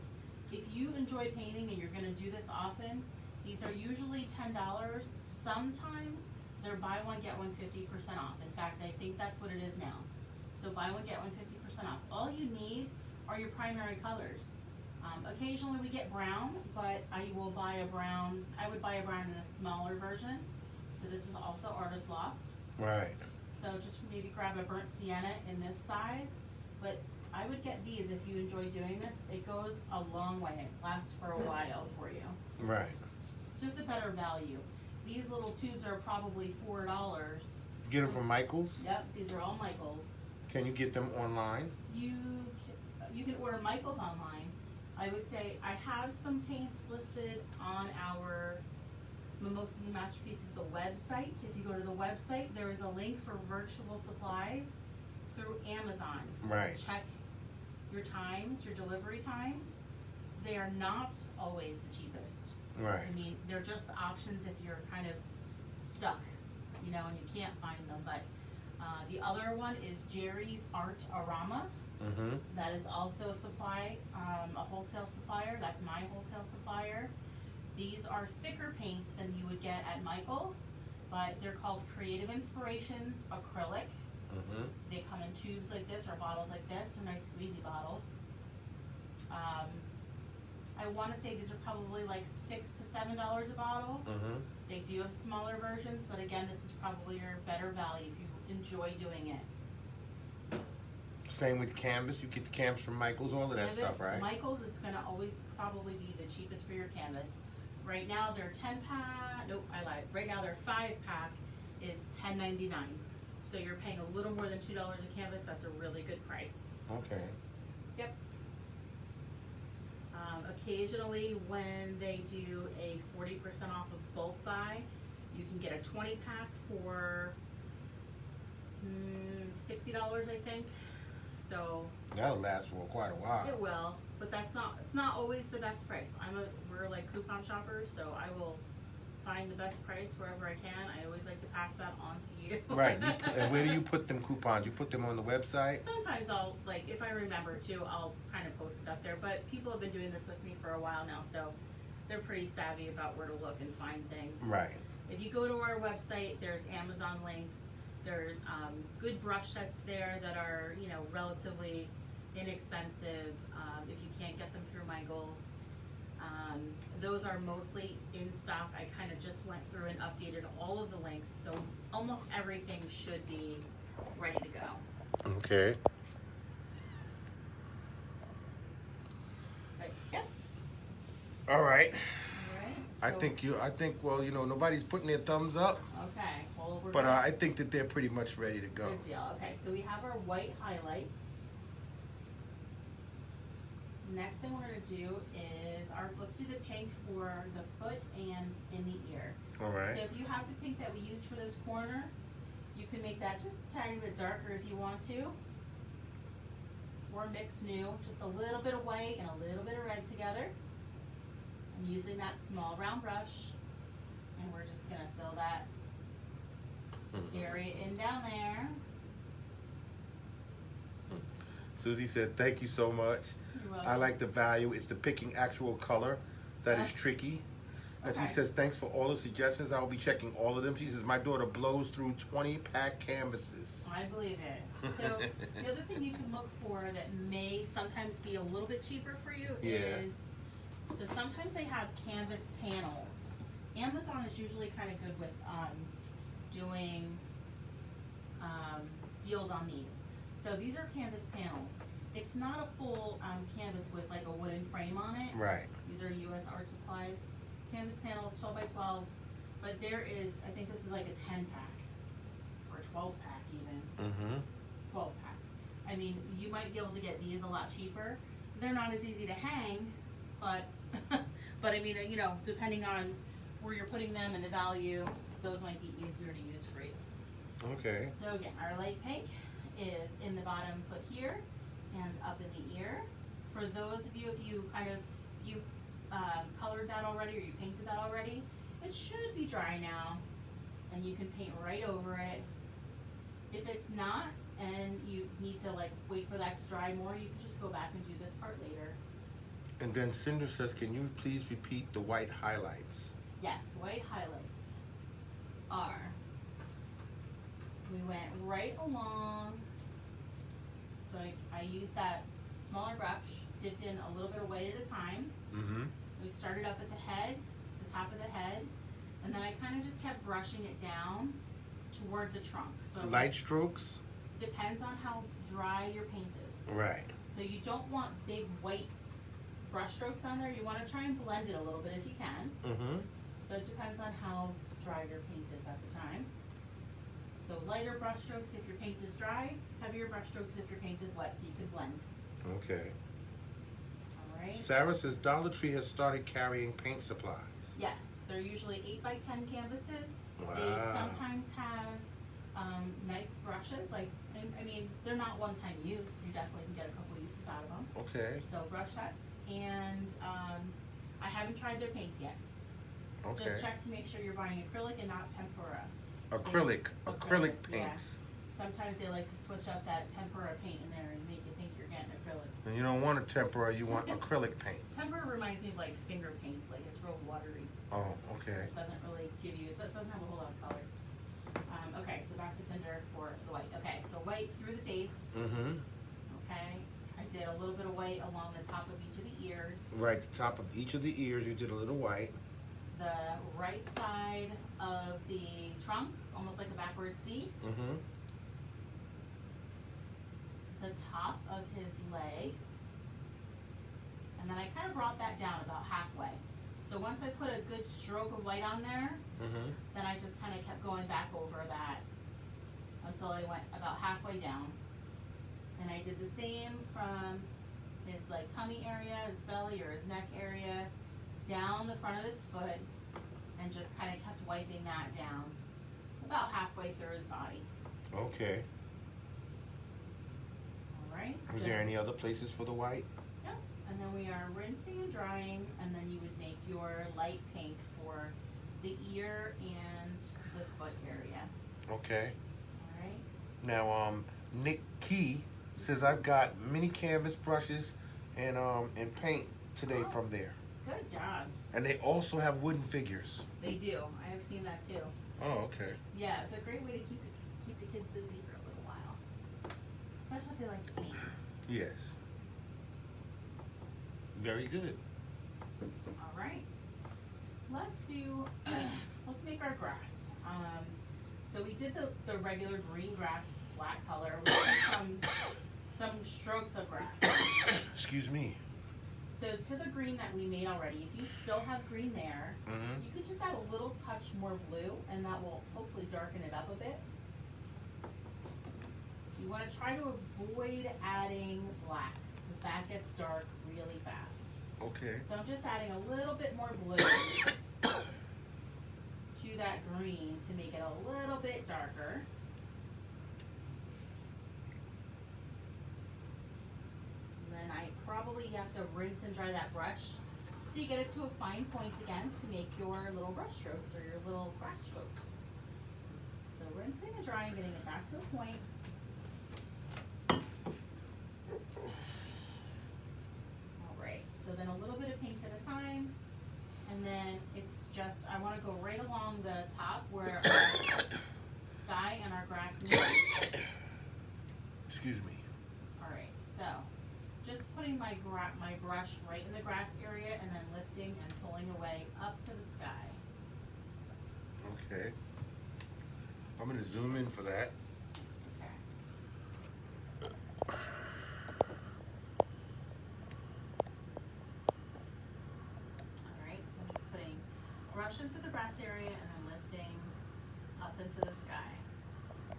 If you enjoy painting and you're going to do this often, these are usually $10. Sometimes they're buy one get one 50% off. In fact, I think that's what it is now. So buy one get one 50% off. All you need are your primary colors. Occasionally we get brown, but I will buy a brown. I would buy a brown in a smaller version. So this is also Artist Loft. Right. So just maybe grab a burnt sienna in this size. But I would get these if you enjoy doing this. It goes a long way. It lasts for a while for you. Right. It's just a better value. These little tubes are probably $4. Get them from Michael's. Yep, these are all Michael's. Can you get them online? You can order Michael's online. I would say I have some paints listed on our Mimosas and Masterpieces, the website. If you go to the website, there is a link for virtual supplies through Amazon. Right. Check your times, your delivery times. They are not always the cheapest. Right. I mean, they're just options if you're kind of stuck, you know, and you can't find them. But the other one is Jerry's Art Arama. Mm-hmm. That is also a supply, a wholesale supplier. That's my wholesale supplier. These are thicker paints than you would get at Michael's, but they're called Creative Inspirations Acrylic. Mm-hmm. They come in tubes like this or bottles like this. They're nice squeezy bottles. I want to say these are probably like $6 to $7 a bottle. Mm-hmm. They do have smaller versions, but again, this is probably your better value if you enjoy doing it. Same with canvas. You get the canvas from Michael's, all of that Canvas, stuff, right? Michael's is going to always probably be the cheapest for your canvas. Right now, their 10-pack, nope, I lied. Right now, their 5-pack is $10.99. So you're paying a little more than $2 a canvas. That's a really good price. Okay. Yep. Occasionally, when they do a 40% off of bulk buy, you can get a 20-pack for $60, I think. So That'll last for quite a while. it will, but it's not always the best price. We're like coupon shoppers, so I will find the best price wherever I can. I always like to pass that on to you. Right. And where do you put them coupons? You put them on the website? Sometimes I'll, like, if I remember to, I'll kind of post it up there. But people have been doing this with me for a while now, so they're pretty savvy about where to look and find things. Right. If you go to our website, there's Amazon links. There's good brush sets there that are, you know, relatively inexpensive if you can't get them through Michael's. Those are mostly in stock. I kind of just went through and updated all of the links, so almost everything should be ready to go. Okay. But, yep. All right. All right. I So- think, well, you know, nobody's putting their thumbs up, Okay. Well, we're but gonna- I think that they're pretty much ready to go. Good deal. Okay, so we have our white highlights. next thing we're gonna do is let's do the pink for the foot and in the ear. All right. So if you have the pink that we used for this corner, you can make that just a tiny bit darker if you want to. Or mix new, just a little bit of white and a little bit of red together. I'm using that small round brush, and we're just gonna fill that area in down there. Susie said, "Thank you so much. You're I welcome. like the value. It's the picking actual color that is Yeah. tricky." And she Okay. says, "Thanks for all the suggestions. I will be checking all of them." She says, "My daughter blows through 20-pack canvases." I believe it. So the other thing you can look for that may sometimes be a little bit cheaper for you Yeah. is, so sometimes they have canvas panels. Amazon is usually kind of good with doing deals on these. So these are canvas panels. It's not a full canvas with like a wooden frame on it. Right. These are U.S. Art Supplies canvas panels, 12 by 12s. But there is, I think this is like a 10-pack or a 12-pack even. Mm-hmm. 12-pack. I mean, you might be able to get these a lot cheaper. They're not as easy to hang, but but I mean, you know, depending on where you're putting them and the value, those might be easier to use for you. Okay. So again, our light pink is in the bottom foot here and up in the ear. For those of you, if you colored that already or you painted that already, it should be dry now, and you can paint right over it. If it's not, and you need to like wait for that to dry more, you can just go back and do this part later. And then Cinder says, "Can you please repeat the white highlights?" Yes, white highlights are, we went right along, so I used that smaller brush, dipped in a little bit of white at a time. Mm-hmm. We started up at the head, the top of the head, and then I kind of just kept brushing it down toward the trunk. So Light strokes? depends on how dry your paint is. Right. So you don't want big white brush strokes on there. You want to try and blend it a little bit if you can. Mm-hmm. So it depends on how dry your paint is at the time. So lighter brush strokes if your paint is dry, heavier brush strokes if your paint is wet, so you can blend. Okay. All right. Sarah says, "Dollar Tree has started carrying paint supplies." Yes, they're usually 8 by 10 canvases. Wow. They sometimes have nice brushes, like, I mean, they're not one-time use. You definitely can get a couple uses out of them. Okay. So brush sets, and I haven't tried their paints yet. Okay. Just check to make sure you're buying acrylic and not tempera. Acrylic Yeah. paints. Sometimes they like to switch up that tempera paint in there and make you think you're getting acrylic. And you don't want a tempera, you want acrylic paint. Tempera reminds me of like finger paints, like it's real watery. Oh, okay. It doesn't really give you, it doesn't have a whole lot of color. Okay, so back to Cinder for the white. Okay, so white through the face. Mm-hmm. Okay, I did a little bit of white along the top of each of the ears. Right, the top of each of the ears, you did a little white. The right side of the trunk, almost like a backward C. Mm-hmm. The top of his leg. And then I kind of brought that down about halfway. So once I put a good stroke of white on there, Mm-hmm. then I just kind of kept going back over that until I went about halfway down. And I did the same from his like tummy area, his belly or his neck area, down the front of his foot, and just kind of kept wiping that down about halfway through his body. Okay. All right. Is there any other places for the white? Yep. And then we are rinsing and drying, and then you would make your light pink for the ear and the foot area. Okay. All right. Now, Nick Key says, "I've got mini canvas brushes and paint today Oh. from there. Good job. And they also have wooden figures." They do. I have seen that too. Oh, okay. Yeah, it's a great way to keep the kids busy for a little while, especially if they like to paint. Yes. Very good. All right. Let's make our grass. So we did the regular green grass flat color with some strokes of grass. Excuse me. So to the green that we made already, if you still have green there, Mm-hmm. you could just add a little touch more blue, and that will hopefully darken it up a bit. You want to try to avoid adding black, because that gets dark really fast. Okay. So I'm just adding a little bit more blue to that green to make it a little bit darker. And then I probably have to rinse and dry that brush so you get it to a fine point again to make your little brush strokes or your little grass strokes. So rinsing and drying, getting it back to a point. Alright, so then a little bit of paint at a time. And then it's just, I want to go right along the top where our sky and our grass meet. Excuse me. Alright, so just putting my brush right in the grass area and then lifting and pulling away up to the sky. Okay. I'm going to zoom in for that. Okay. Alright, so I'm just putting brush into the grass area and then lifting up into the sky. So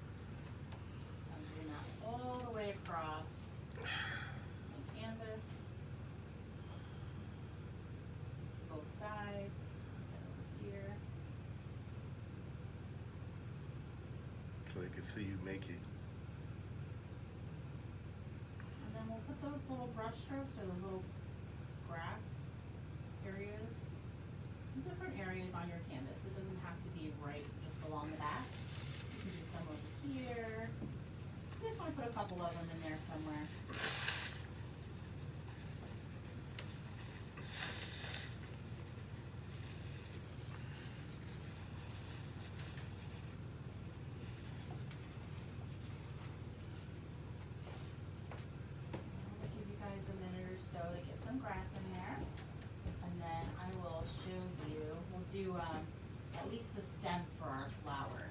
I'm doing that all the way across my canvas, both sides, and over here. So they can see you make it. And then we'll put those little brush strokes or those little grass areas in different areas on your canvas. It doesn't have to be right just along the back. You can do some over here. I just want to put a couple of them in there somewhere. I'll give you guys a minute or so to get some grass in there. And then I will show you, we'll do at least the stem for our flower.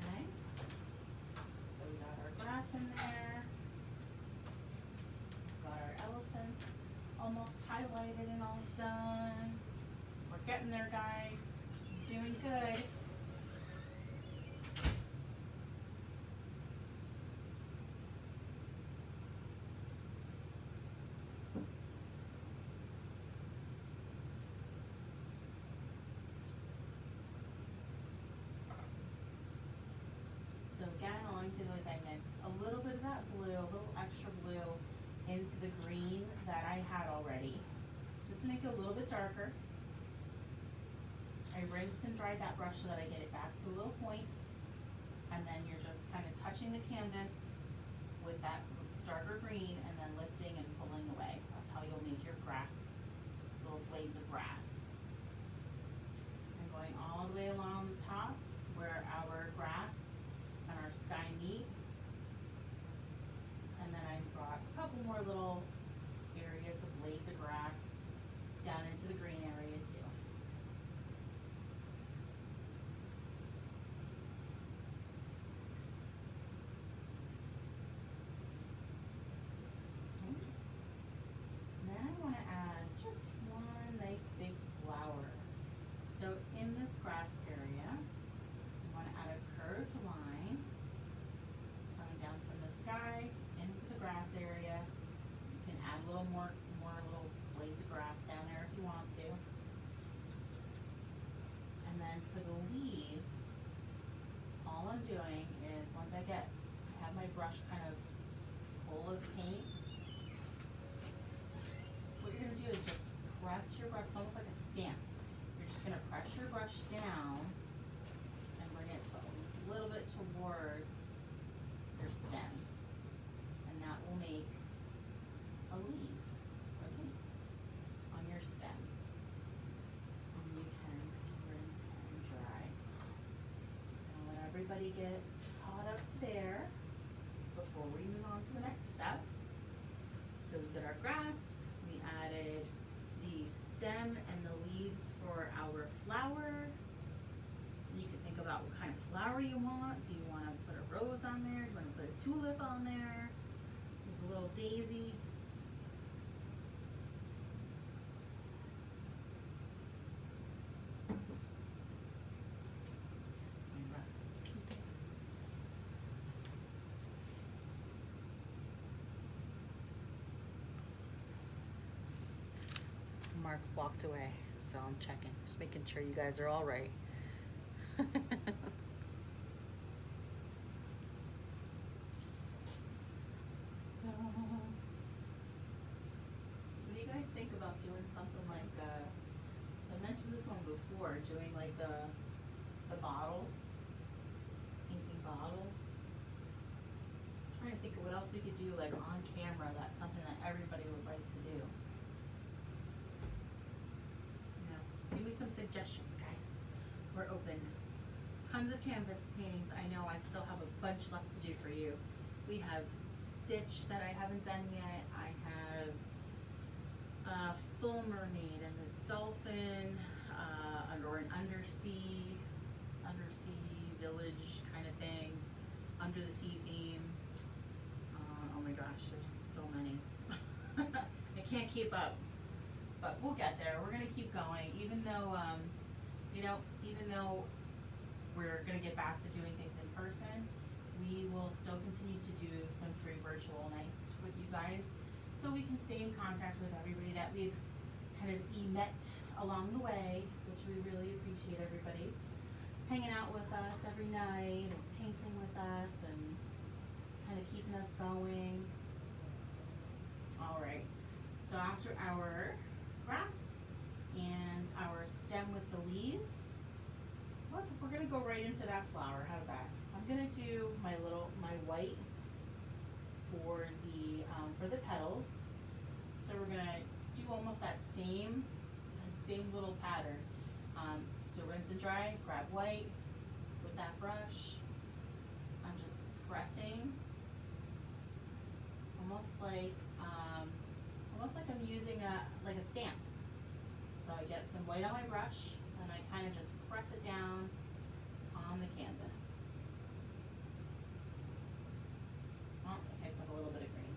Okay? So we got our grass in there. Got our elephant almost highlighted and all done. We're getting there, guys. Doing good. So again, all I'm doing is I mix a little bit of that blue, a little extra blue into the green that I had already, just to make it a little bit darker. I rinsed and dried that brush so that I get it back to a little point, and then you're just kind of touching the canvas with that darker green and then lifting and pulling away. That's how you'll make your grass, little blades of grass. And going all the way along the top where our grass and our sky meet. And then I brought a couple more little areas of blades of grass down into the green area too. And then I want to add just one nice big flower. So in this grass area, I want to add a curved line coming down from the sky into the grass area. You can add a little more little blades of grass down there if you want to. And then for the leaves, all I'm doing is once I have my brush kind of full of paint, what you're going to do is just press your brush, it's almost like a stamp. You're just going to press your brush down and bring it to a little bit towards your stem. And that will make a leaf, on your stem. And you can rinse and dry. And let everybody get caught up to there before we move on to the next step. So we did our grass, we added the stem and the leaves for our flower. You can think about what kind of flower you want. Do you want to put a rose on there? Do you want to put a tulip on there? With a little daisy. My rocks are sleeping. Mark walked away, so I'm checking, just making sure you guys are all right. What do you guys think about doing something like, so I mentioned this one before, doing like the bottles, painting bottles. Trying to think of what else we could do like on camera, that's something that everybody would like to do. You know, give me some suggestions, guys. We're open. Tons of canvas paintings. I know I still have a bunch left to do for you. We have Stitch that I haven't done yet. I have a full mermaid and a dolphin, or an undersea village kind of thing, under the sea theme. Oh my gosh, there's so many. I can't keep up, but we'll get there. We're gonna keep going, even though, even though we're gonna get back to doing things in person, we will still continue to do some free virtual nights with you guys, so we can stay in contact with everybody that we've kind of met along the way, which we really appreciate everybody hanging out with us every night and painting with us and kind of keeping us going. All right, so after our grass and our stem with the leaves, we're gonna go right into that flower. How's that? I'm gonna do my white for the petals. So we're gonna do almost that same little pattern. So rinse and dry, grab white with that brush. I'm just pressing, almost like I'm using a stamp. So I get some white on my brush and I kind of just press it down on the canvas. Oh, it picks up a little bit of green,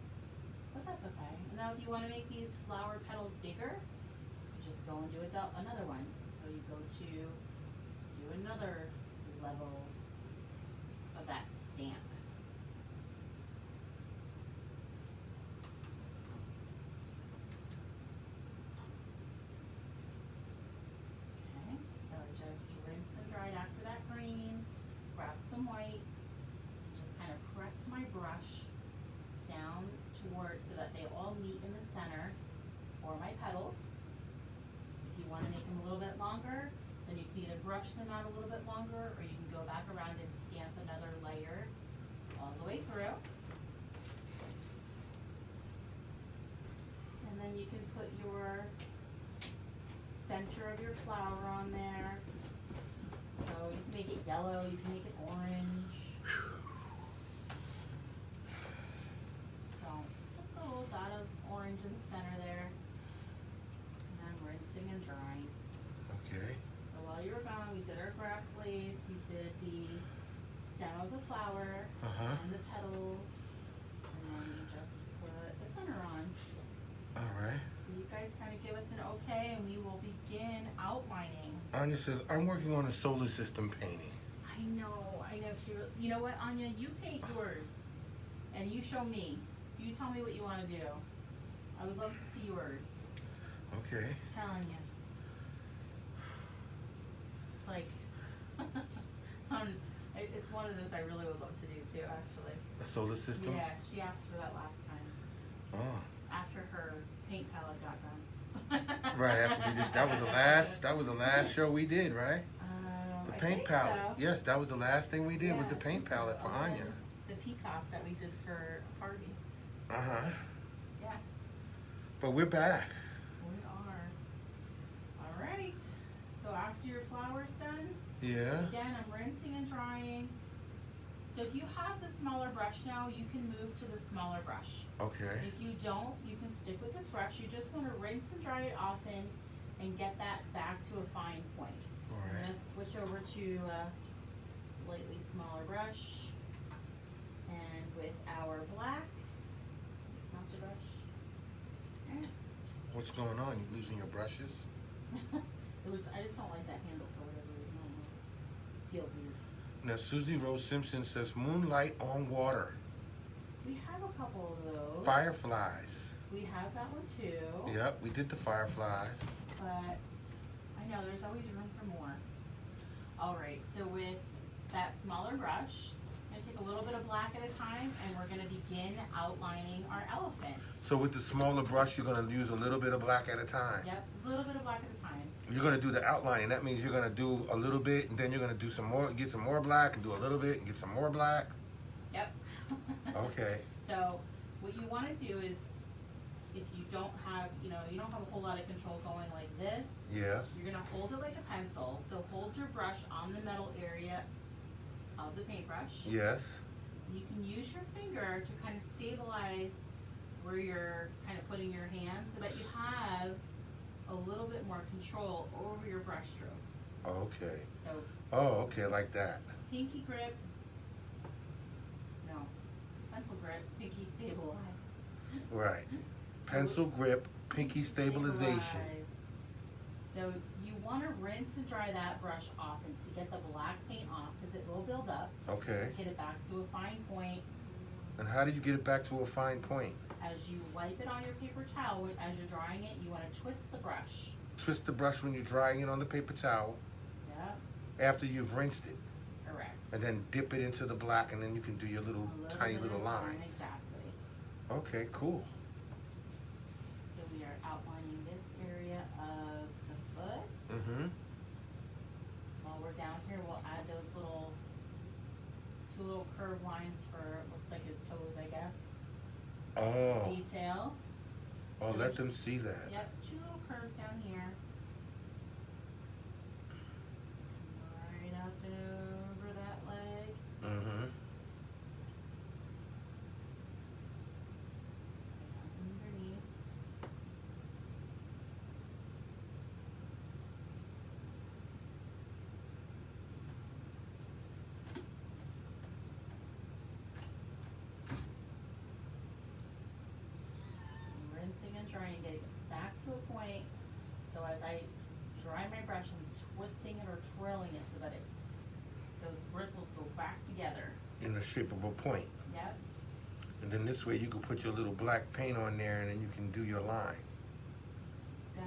but that's okay. And now if you want to make these flower petals bigger, you just go and do another one. So you go to do another level of that stamp. Okay, so just rinse and dried after that green, grab some white, just kind of press my brush down towards so that they all meet in the center for my petals. If you want to make them a little bit longer, then you can either brush them out a little bit longer, or you can go back around and stamp another layer all the way through. And then you can put your center of your flower on there. So you can make it yellow, you can make it orange. So just a little dot of orange in the center there. And I'm rinsing and drying. Okay. So while you were gone, we did our grass blades, we did the stem of the flower, and the petals, and then you just put the center on. All right. So you guys kind of give us an okay, and we will begin outlining. Anya says, I'm working on a solar system painting. I know. You know what, Anya? You paint yours, and you show me. You tell me what you want to do. I would love to see yours. Okay. I'm telling you. It's like, it's one of those I really would love to do too, actually. A solar system? Yeah, she asked for that last time. Oh. After her paint palette got done. Right, after we did, that was the last show we did, right? The paint palette. So. Yes, that was the last thing we did, was the Yeah, paint palette for Anya. The peacock that we did for a party. Uh-huh. Yeah, But we're back. we are. All right. So after your flower's done, Yeah. again, I'm rinsing and drying. So if you have the smaller brush now, you can move to the smaller brush. Okay. If you don't, you can stick with this brush. You just want to rinse and dry it often and get that back to a fine point. All I'm right. going to switch over to a slightly smaller brush. And with our black, it's not the brush. What's going on? You losing your brushes? I just don't like that handle for whatever reason. I don't know. Feels weird. Now, Susie Rose Simpson says, Moonlight on Water. We have a couple of those. Fireflies. We have that one too. Yep, we did the fireflies. but I know there's always room for more. Alright, so with that smaller brush, I'm gonna take a little bit of black at a time and we're gonna begin outlining our elephant. So with the smaller brush, you're gonna use a little bit of black at a time. Yep, a little bit of black at a time. You're gonna do the outlining. That means you're gonna do a little bit, and then you're gonna do some more, get some more black, and do a little bit, and get some more black. Yep. Okay. So what you want to do is, if you don't have, you don't have a whole lot of control going like this, Yeah. you're gonna hold it like a pencil. So hold your brush on the metal area of the paintbrush. Yes. You can use your finger to kind of stabilize where you're kind of putting your hand so that you have a little bit more control over your brush strokes. Okay. So Oh, okay, like that. pinky grip, no, pencil grip, pinky stabilize. Right. Pencil grip, pinky stabilization. Stabilize. So you want to rinse and dry that brush often to get the black paint off because it will build up. Okay. Hit it back to a fine point. And how do you get it back to a fine point? As you wipe it on your paper towel, as you're drying it, you want to twist the brush. Twist the brush when you're drying it on the paper towel Yep, after you've rinsed it. correct. And then dip it into the black, and then you can do your little A tiny bit little at a time, lines. Exactly. Okay, cool. So we are outlining this area of the foot. Mm-hmm. While we're down here, we'll add those two little curved lines for, looks like his toes, I guess. Oh. Detail. Oh, So let them there's- see that. Yep, two little curves down here. Right up and over that leg. Mm-hmm. Underneath. Rinsing and drying, getting it back to a point. So as I dry my brush, I'm twisting it or twirling it so that those bristles go back together. In the shape of a point. Yep. And then this way you can put your little black paint on there, and then you can do your line,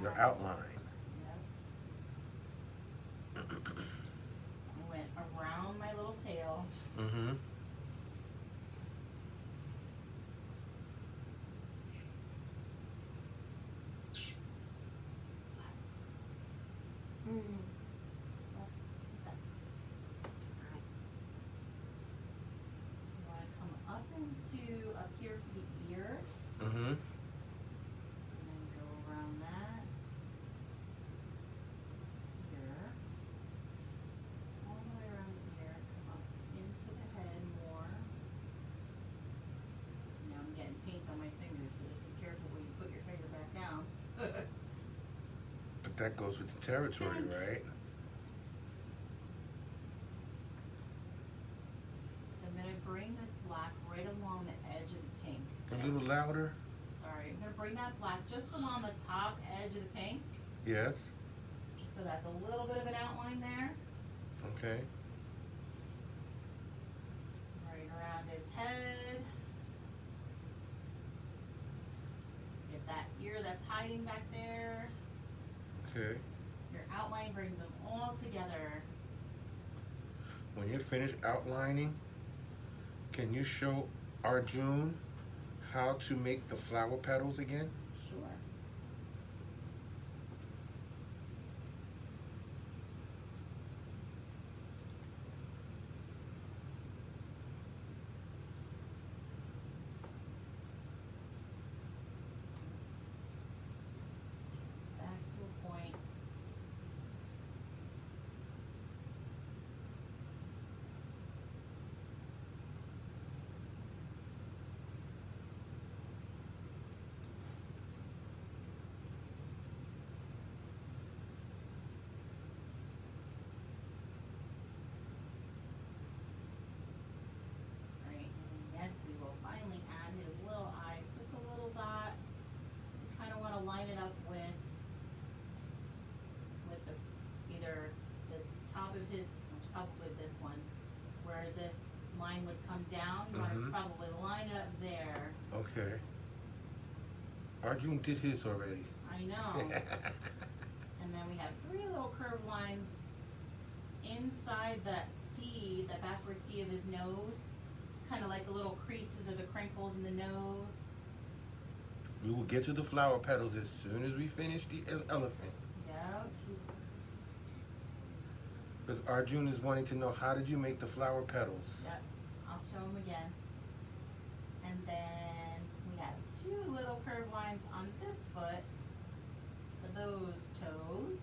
your Got it. outline. Yep. I went around my little tail. Mm-hmm. What's that? You want to come up up here for the ear, Mm-hmm. and then go around that. Here. All the way around here, come up into the head more. Now I'm getting paint on my fingers, so just be careful when you put your finger back down. But that goes with the territory, right? So I'm gonna bring this black right along the edge of the pink. A little louder. Sorry, I'm gonna bring that black just along the top edge of the pink, Yes. just so that's a little bit of an outline there. Okay. Right around his head. Get that ear that's hiding back there. Okay. Your outline brings them all together. When you're finished outlining, can you show Arjun how to make the flower petals again? Sure. Back to a point. Right, and yes, we will finally add his little eye. It's just a little dot. You kind of want to line it up with the either the top of his, probably this one, where this line would come down. You want Mhm. to probably line it up there. Okay. Arjun did his already. I know. And then we have 3 little curved lines inside that C, that backward C of his nose. Kind of like the little creases or the crinkles in the nose. We will get to the flower petals as soon as we finish the elephant. Yep. Because Arjun is wanting to know, how did you make the flower petals? Yep. I'll show him again. And then we have 2 little curved lines on this foot for those toes.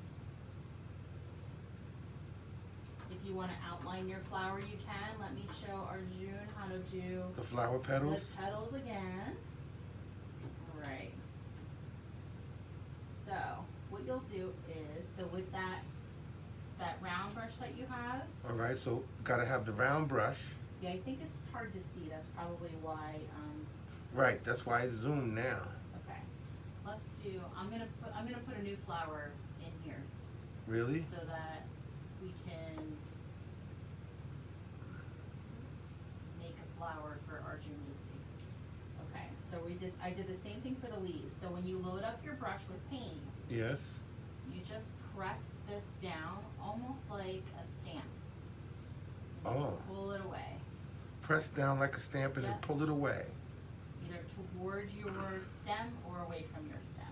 If you want to outline your flower, you can. Let me show Arjun how to do The flower petals? the petals again. Right. So what you'll do is, so with that round brush that you have, All right, so gotta have the round brush. yeah, I think it's hard to see. That's probably why. Right, that's why it's zoomed now. Okay. Let's do. I'm gonna put a new flower in here Really? so that we can make a flower for Arjun to see. Okay. So I did the same thing for the leaves. So when you load up your brush with paint, Yes. you just press this down almost like a stamp. And Oh. pull it away. Press down like a stamp and then Yep. pull it away. Either towards your stem or away from your stem.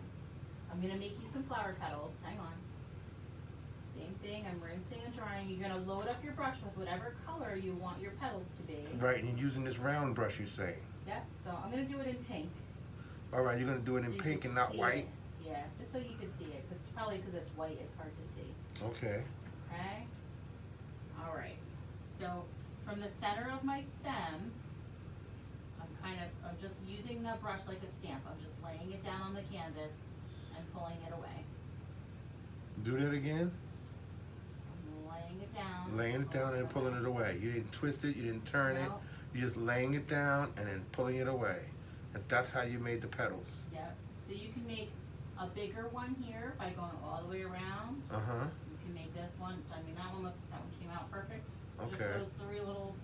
I'm gonna make you some flower petals. Hang on. Same thing, I'm rinsing and drying. You're gonna load up your brush with whatever color you want your petals to be. Right, and you're using this round brush, you say. Yep, so I'm gonna do it in pink. All right, you're gonna do it so in you pink can and not see white? it. Yeah, just so you can see it. 'Cause it's probably because it's white, it's hard to see. Okay. Okay? Alright. So from the center of my stem, I'm just using the brush like a stamp. I'm just laying it down on the canvas and pulling it away. Do that again. I'm laying it down. Laying it down and pulling it away. You didn't twist it, you didn't turn it. No. You're just laying it down and then pulling it away. And that's how you made the petals. Yep. So you can make a bigger one here by going all the way around. Uh-huh. You can make this one. I mean, that one came out perfect. Okay. Just those 3 little.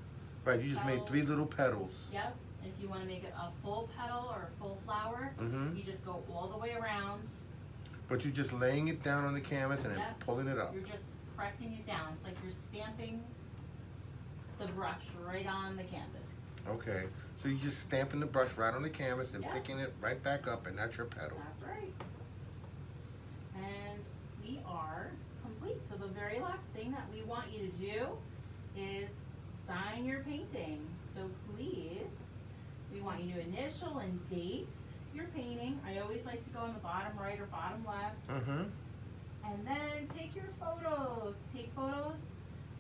Right, you just made 3 little petals. Yep. If you want to make it a full petal or a full flower, Mm-hmm. you just go all the way around. But you're just laying it down on the canvas and then Yep. pulling it up. You're just pressing it down. It's like you're stamping the brush right on the canvas. Okay. So you're just stamping the brush right on the canvas and Yep. picking it right back up, and that's your petal. That's right. And we are complete. So the very last thing that we want you to do is sign your painting. So please, we want you to initial and date your painting. I always like to go on the bottom right or bottom left. Mm-hmm. And then take your photos. Take photos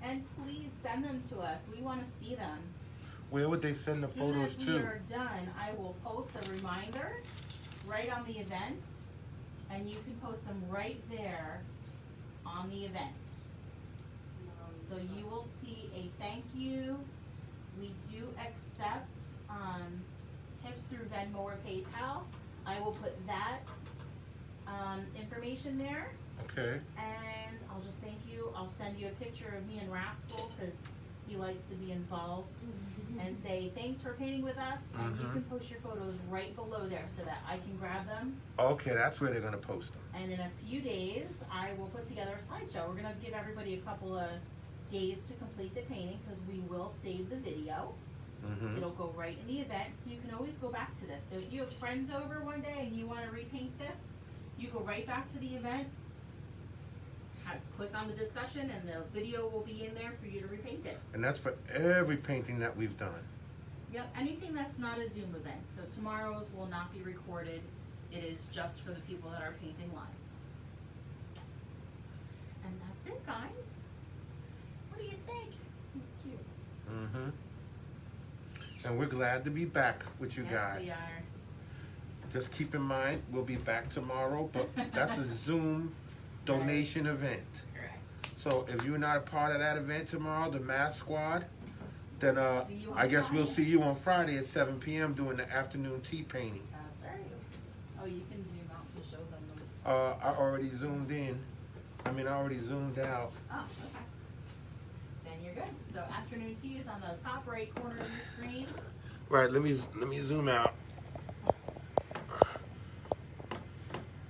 and please send them to us. We want to see them. Where would they send the photos As soon as we to? are done, I will post a reminder right on the event, and you can post them right there on the event. So you will see a thank you. We do accept tips through Venmo or PayPal. I will put that information there, Okay. and I'll just thank you. I'll send you a picture of me and Rascal because he likes to be involved, and say thanks for painting with us, and you Mhm. can post your photos right below there so that I can grab them. Okay, that's where they're gonna post them. And in a few days, I will put together a slideshow. We're gonna give everybody a couple of days to complete the painting because we will save the video. Mm-hmm. It'll go right in the event, so you can always go back to this. So if you have friends over one day and you wanna repaint this, you go right back to the event, click on the discussion, and the video will be in there for you to repaint it. And that's for every painting that we've done. Yep, anything that's not a Zoom event. So tomorrow's will not be recorded. It is just for the people that are painting live. And that's it, guys. What do you think? He's cute. Mm-hmm. And we're glad to be back with you Yes, guys. we are. Just keep in mind, we'll be back tomorrow, but that's a Zoom donation event. Correct. So if you're not a part of that event tomorrow, the Mask Squad, then See you on I guess we'll Friday. see you on Friday at 7 p.m. doing the afternoon tea painting. That's right. Oh, you can zoom out to show them those. I already zoomed in. I already zoomed out. Oh, okay. Then you're good. So afternoon tea is on the top right corner of your screen. Right, let me zoom out.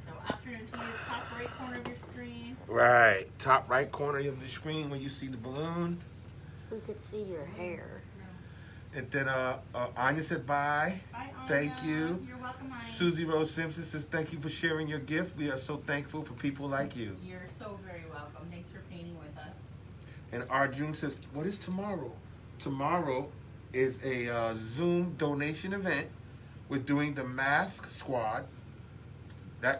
So afternoon tea is top right corner of your screen. Right. Top right corner of the screen where you see the balloon. We could see your hair. And then Anya said bye. Bye, Anya. Thank you. You're welcome, Anya. Susie Rose Simpson says thank you for sharing your gift. We are so thankful for people like you. You're so very welcome. Thanks for painting with us. And Arjun says, what is tomorrow? Tomorrow is a Zoom donation event. We're doing the Mask Squad. That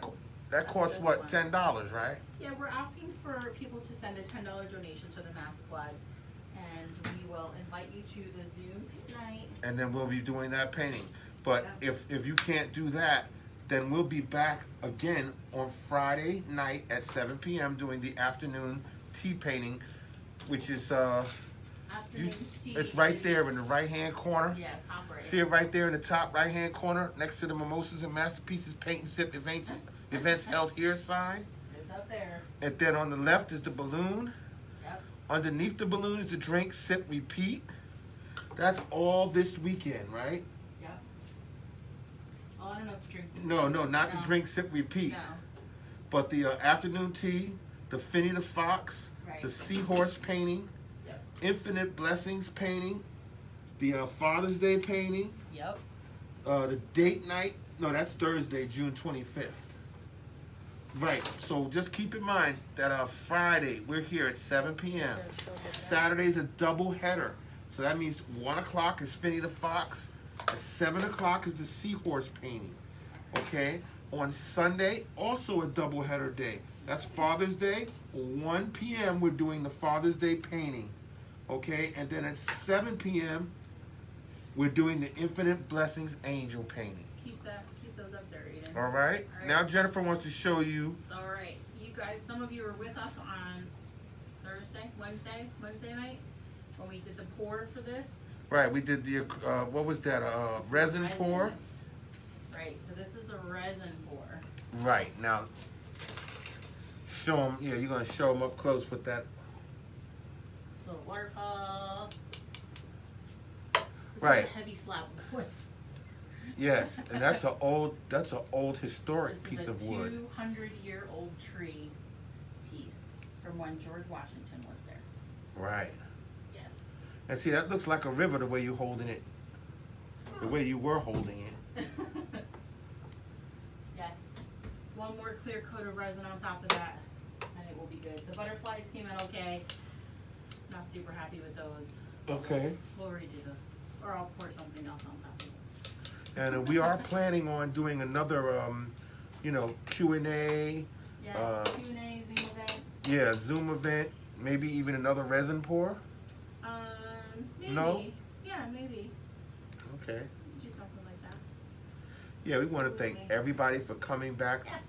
costs This what, one. $10, right? Yeah, we're asking for people to send a $10 donation to the Mask Squad, and we will invite you to the Zoom night. And then we'll be doing that painting. But Yeah. if you can't do that, then we'll be back again on Friday night at 7 p.m. doing the afternoon tea painting, which is Afternoon tea. it's right there in the right-hand corner. Yeah, top right. See it right there in the top right-hand corner next to the Mimosas and Masterpieces Paint and Sip events held here sign. It's up there. And then on the left is the balloon. Yep. Underneath the balloon is the drink, sip, repeat. That's all this weekend, right? Yep. Oh, I don't know if drinks and No, not the drink, sip, repeat. No. But the afternoon tea, the Finny the Fox, Right. the seahorse painting, Yep. Infinite Blessings painting, the Father's Day painting, Yep. the date night. No, that's Thursday, June 25th. Right, so just keep in mind that Friday, we're here at 7 p.m. Saturday's a double header. So that means 1 o'clock is Finny the Fox, at 7 o'clock is the seahorse painting. Okay? On Sunday, also a double header day. That's Father's Day. 1 p.m. we're doing the Father's Day painting. Okay? And then at 7 p.m. we're doing the Infinite Blessings Angel painting. Keep those up there, Aiden. All right? All right. Now Jennifer wants to show you. All right, you guys. Some of you were with us on Wednesday night when we did the pour for this. Right, we did the what was that? Resin pour. Right. So this is the resin pour. Right now, show them. Yeah, you're gonna show them up close with that. Little waterfall. This Right. is a heavy slab of wood. Yes, and that's a old historic This piece is of a wood. 200-year-old tree piece from when George Washington was there. Right. Yes. And see, that looks like a river the way you're holding it. The way you were holding it. Yes. One more clear coat of resin on top of that, and it will be good. The butterflies came out okay. Not super happy with those. Okay. We'll redo those, or I'll pour something else on top of it. And we are planning on doing another, Q&A. Yes. Q&A, Zoom event. Yeah, Zoom event. Maybe even another resin pour. Maybe. No? Yeah, maybe. Okay. We could do something like that. Yeah, we want to thank everybody for coming back Yes.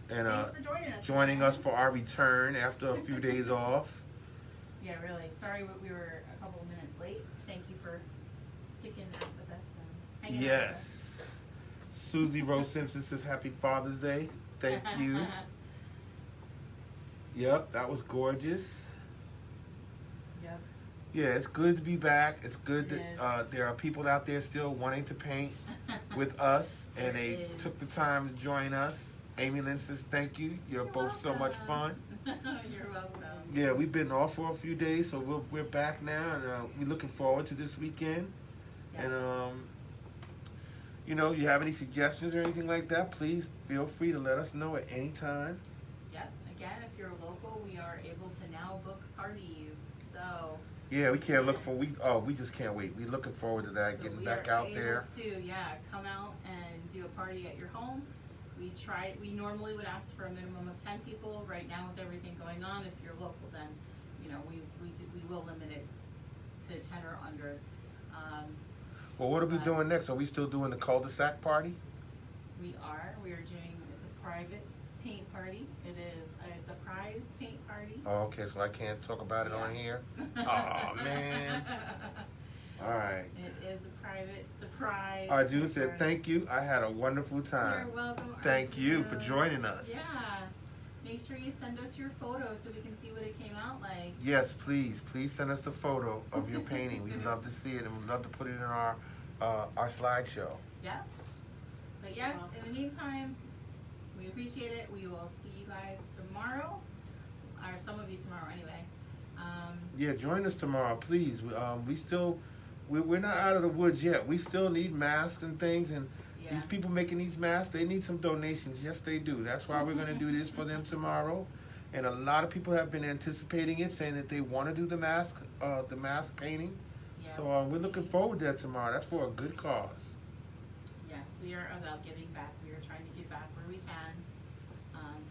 and Thanks for joining us. joining us for our return after a few days off. Yeah, really. Sorry we were a couple of minutes late. Thank you for sticking out with us and hanging out with us. Yes. Susie Rose Simpson says Happy Father's Day. Thank you. Yep, that was gorgeous. Yep. Yeah, it's good to be back. It's good It that there are people out there still wanting to paint with us, and There they is. took the time to join us. Amy Lynn says thank you. You're both so much fun. You're welcome. Yeah, we've been off for a few days, so we're back now, and we're looking forward to this weekend. Yes. And you have any suggestions or anything like that, please feel free to let us know at any time. Yep. Again, if you're local, we are able to now book parties. So. Yeah, we can't look for we just can't wait. We're looking forward to that, So getting we back are out able there. to, come out and do a party at your home. We normally would ask for a minimum of 10 people. Right now with everything going on, if you're local, then, we will limit it to 10 or under. Well, what are we but doing next? Are we still doing the cul-de-sac party? We are doing, it's a private paint party. It is a surprise paint party. Oh, okay, so I can't talk about it on here? Oh, man. All right. It is a private surprise. Arjun said party. thank you. I had a wonderful time. You're welcome. Thank you for Arjun. joining us. Yeah. Make sure you send us your photos so we can see what it came out like. Yes, please. Please send us the photo of your painting. We'd love to see it, and we'd love to put it in our slideshow. Yeah. But yes, in the meantime, we appreciate it. We will see you guys tomorrow. or some of you tomorrow anyway. Yeah, join us tomorrow, please. We're not out of the woods yet. We still need masks and things, and Yeah. these people making these masks, they need some donations. Yes, they do. That's why we're going to do this for them tomorrow. And a lot of people have been anticipating it, saying that they want to do the mask painting. Yeah. So we're looking forward to that tomorrow. That's for a good cause. Yes, we are about giving back. We are trying to give back where we can.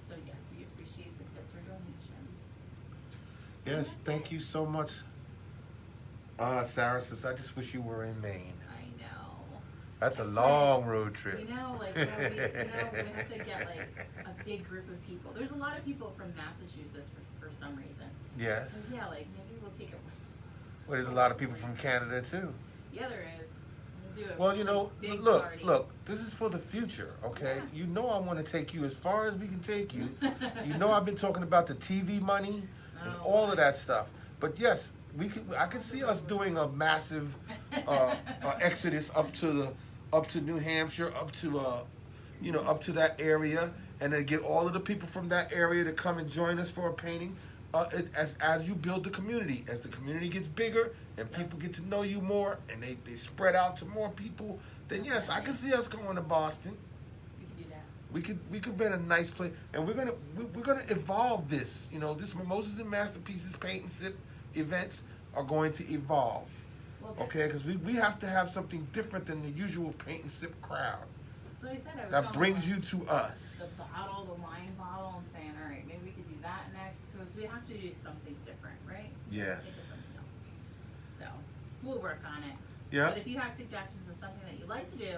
So yes, we appreciate the tips or donations. Yes, thank you so much. Sarah says, I just wish you were in Maine. I know. That's a It's long like, road trip. we have to get like a big group of people. There's a lot of people from Massachusetts for some reason. Yes. So yeah, like maybe we'll take a. Well, there's a lot of people from Canada too. Yeah, there is. We'll do it. Well, you know, Big look, party. this is for the future, okay? Yeah. You know I want to take you as far as we can take you. You know I've been talking about the TV money and Oh, all of that stuff. But yes, I can see us doing a massive exodus up to New Hampshire, up to that area, and then get all of the people from that area to come and join us for a painting. As you build the community, as the community gets bigger and people get to know you more, and they spread out to more people, then yes, I can see us going to Boston. We can do that. We could rent a nice place, and we're gonna evolve this. You know, this Mimosas and Masterpieces paint and sip events are going to evolve. Okay, because we have to have something different than the usual paint and sip crowd. So I said I was That showing brings them you to us. the bottle, the wine bottle, and saying, all right, maybe we could do that next. So we have to do something different, right? Yes. Think of something else. So we'll work on it. Yeah. But if you have suggestions of something that you'd like to do,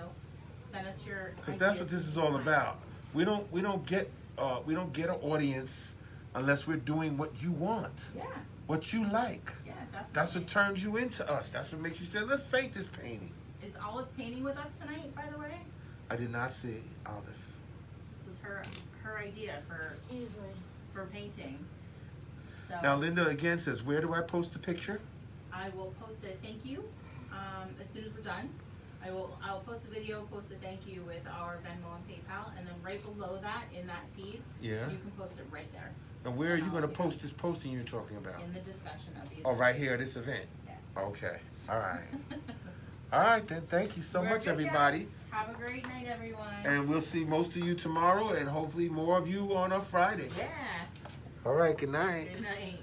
send us your. Because that's what this is all about. We don't get an audience unless we're doing what you want, Yeah. what you like. Yeah, definitely. That's what turns you into us. That's what makes you say, let's paint this painting. Is Olive painting with us tonight, by the way? I did not see Olive. This was her idea Excuse me. for painting. So Now Linda again says, where do I post the picture? I will post a thank you as soon as we're done. I'll post a video, post a thank you with our Venmo and PayPal, and then right below that in that feed, Yeah. you can post it right there And where are you I'll going to do post this posting you're talking about? in the discussion of you. Oh, right here at this event. Yes. Okay. All right. All right then. Thank you so We're much, good, everybody. guys. Have a great night, everyone. And we'll see most of you tomorrow, and hopefully more of you on a Friday. Yeah. All right. Good night. Good night.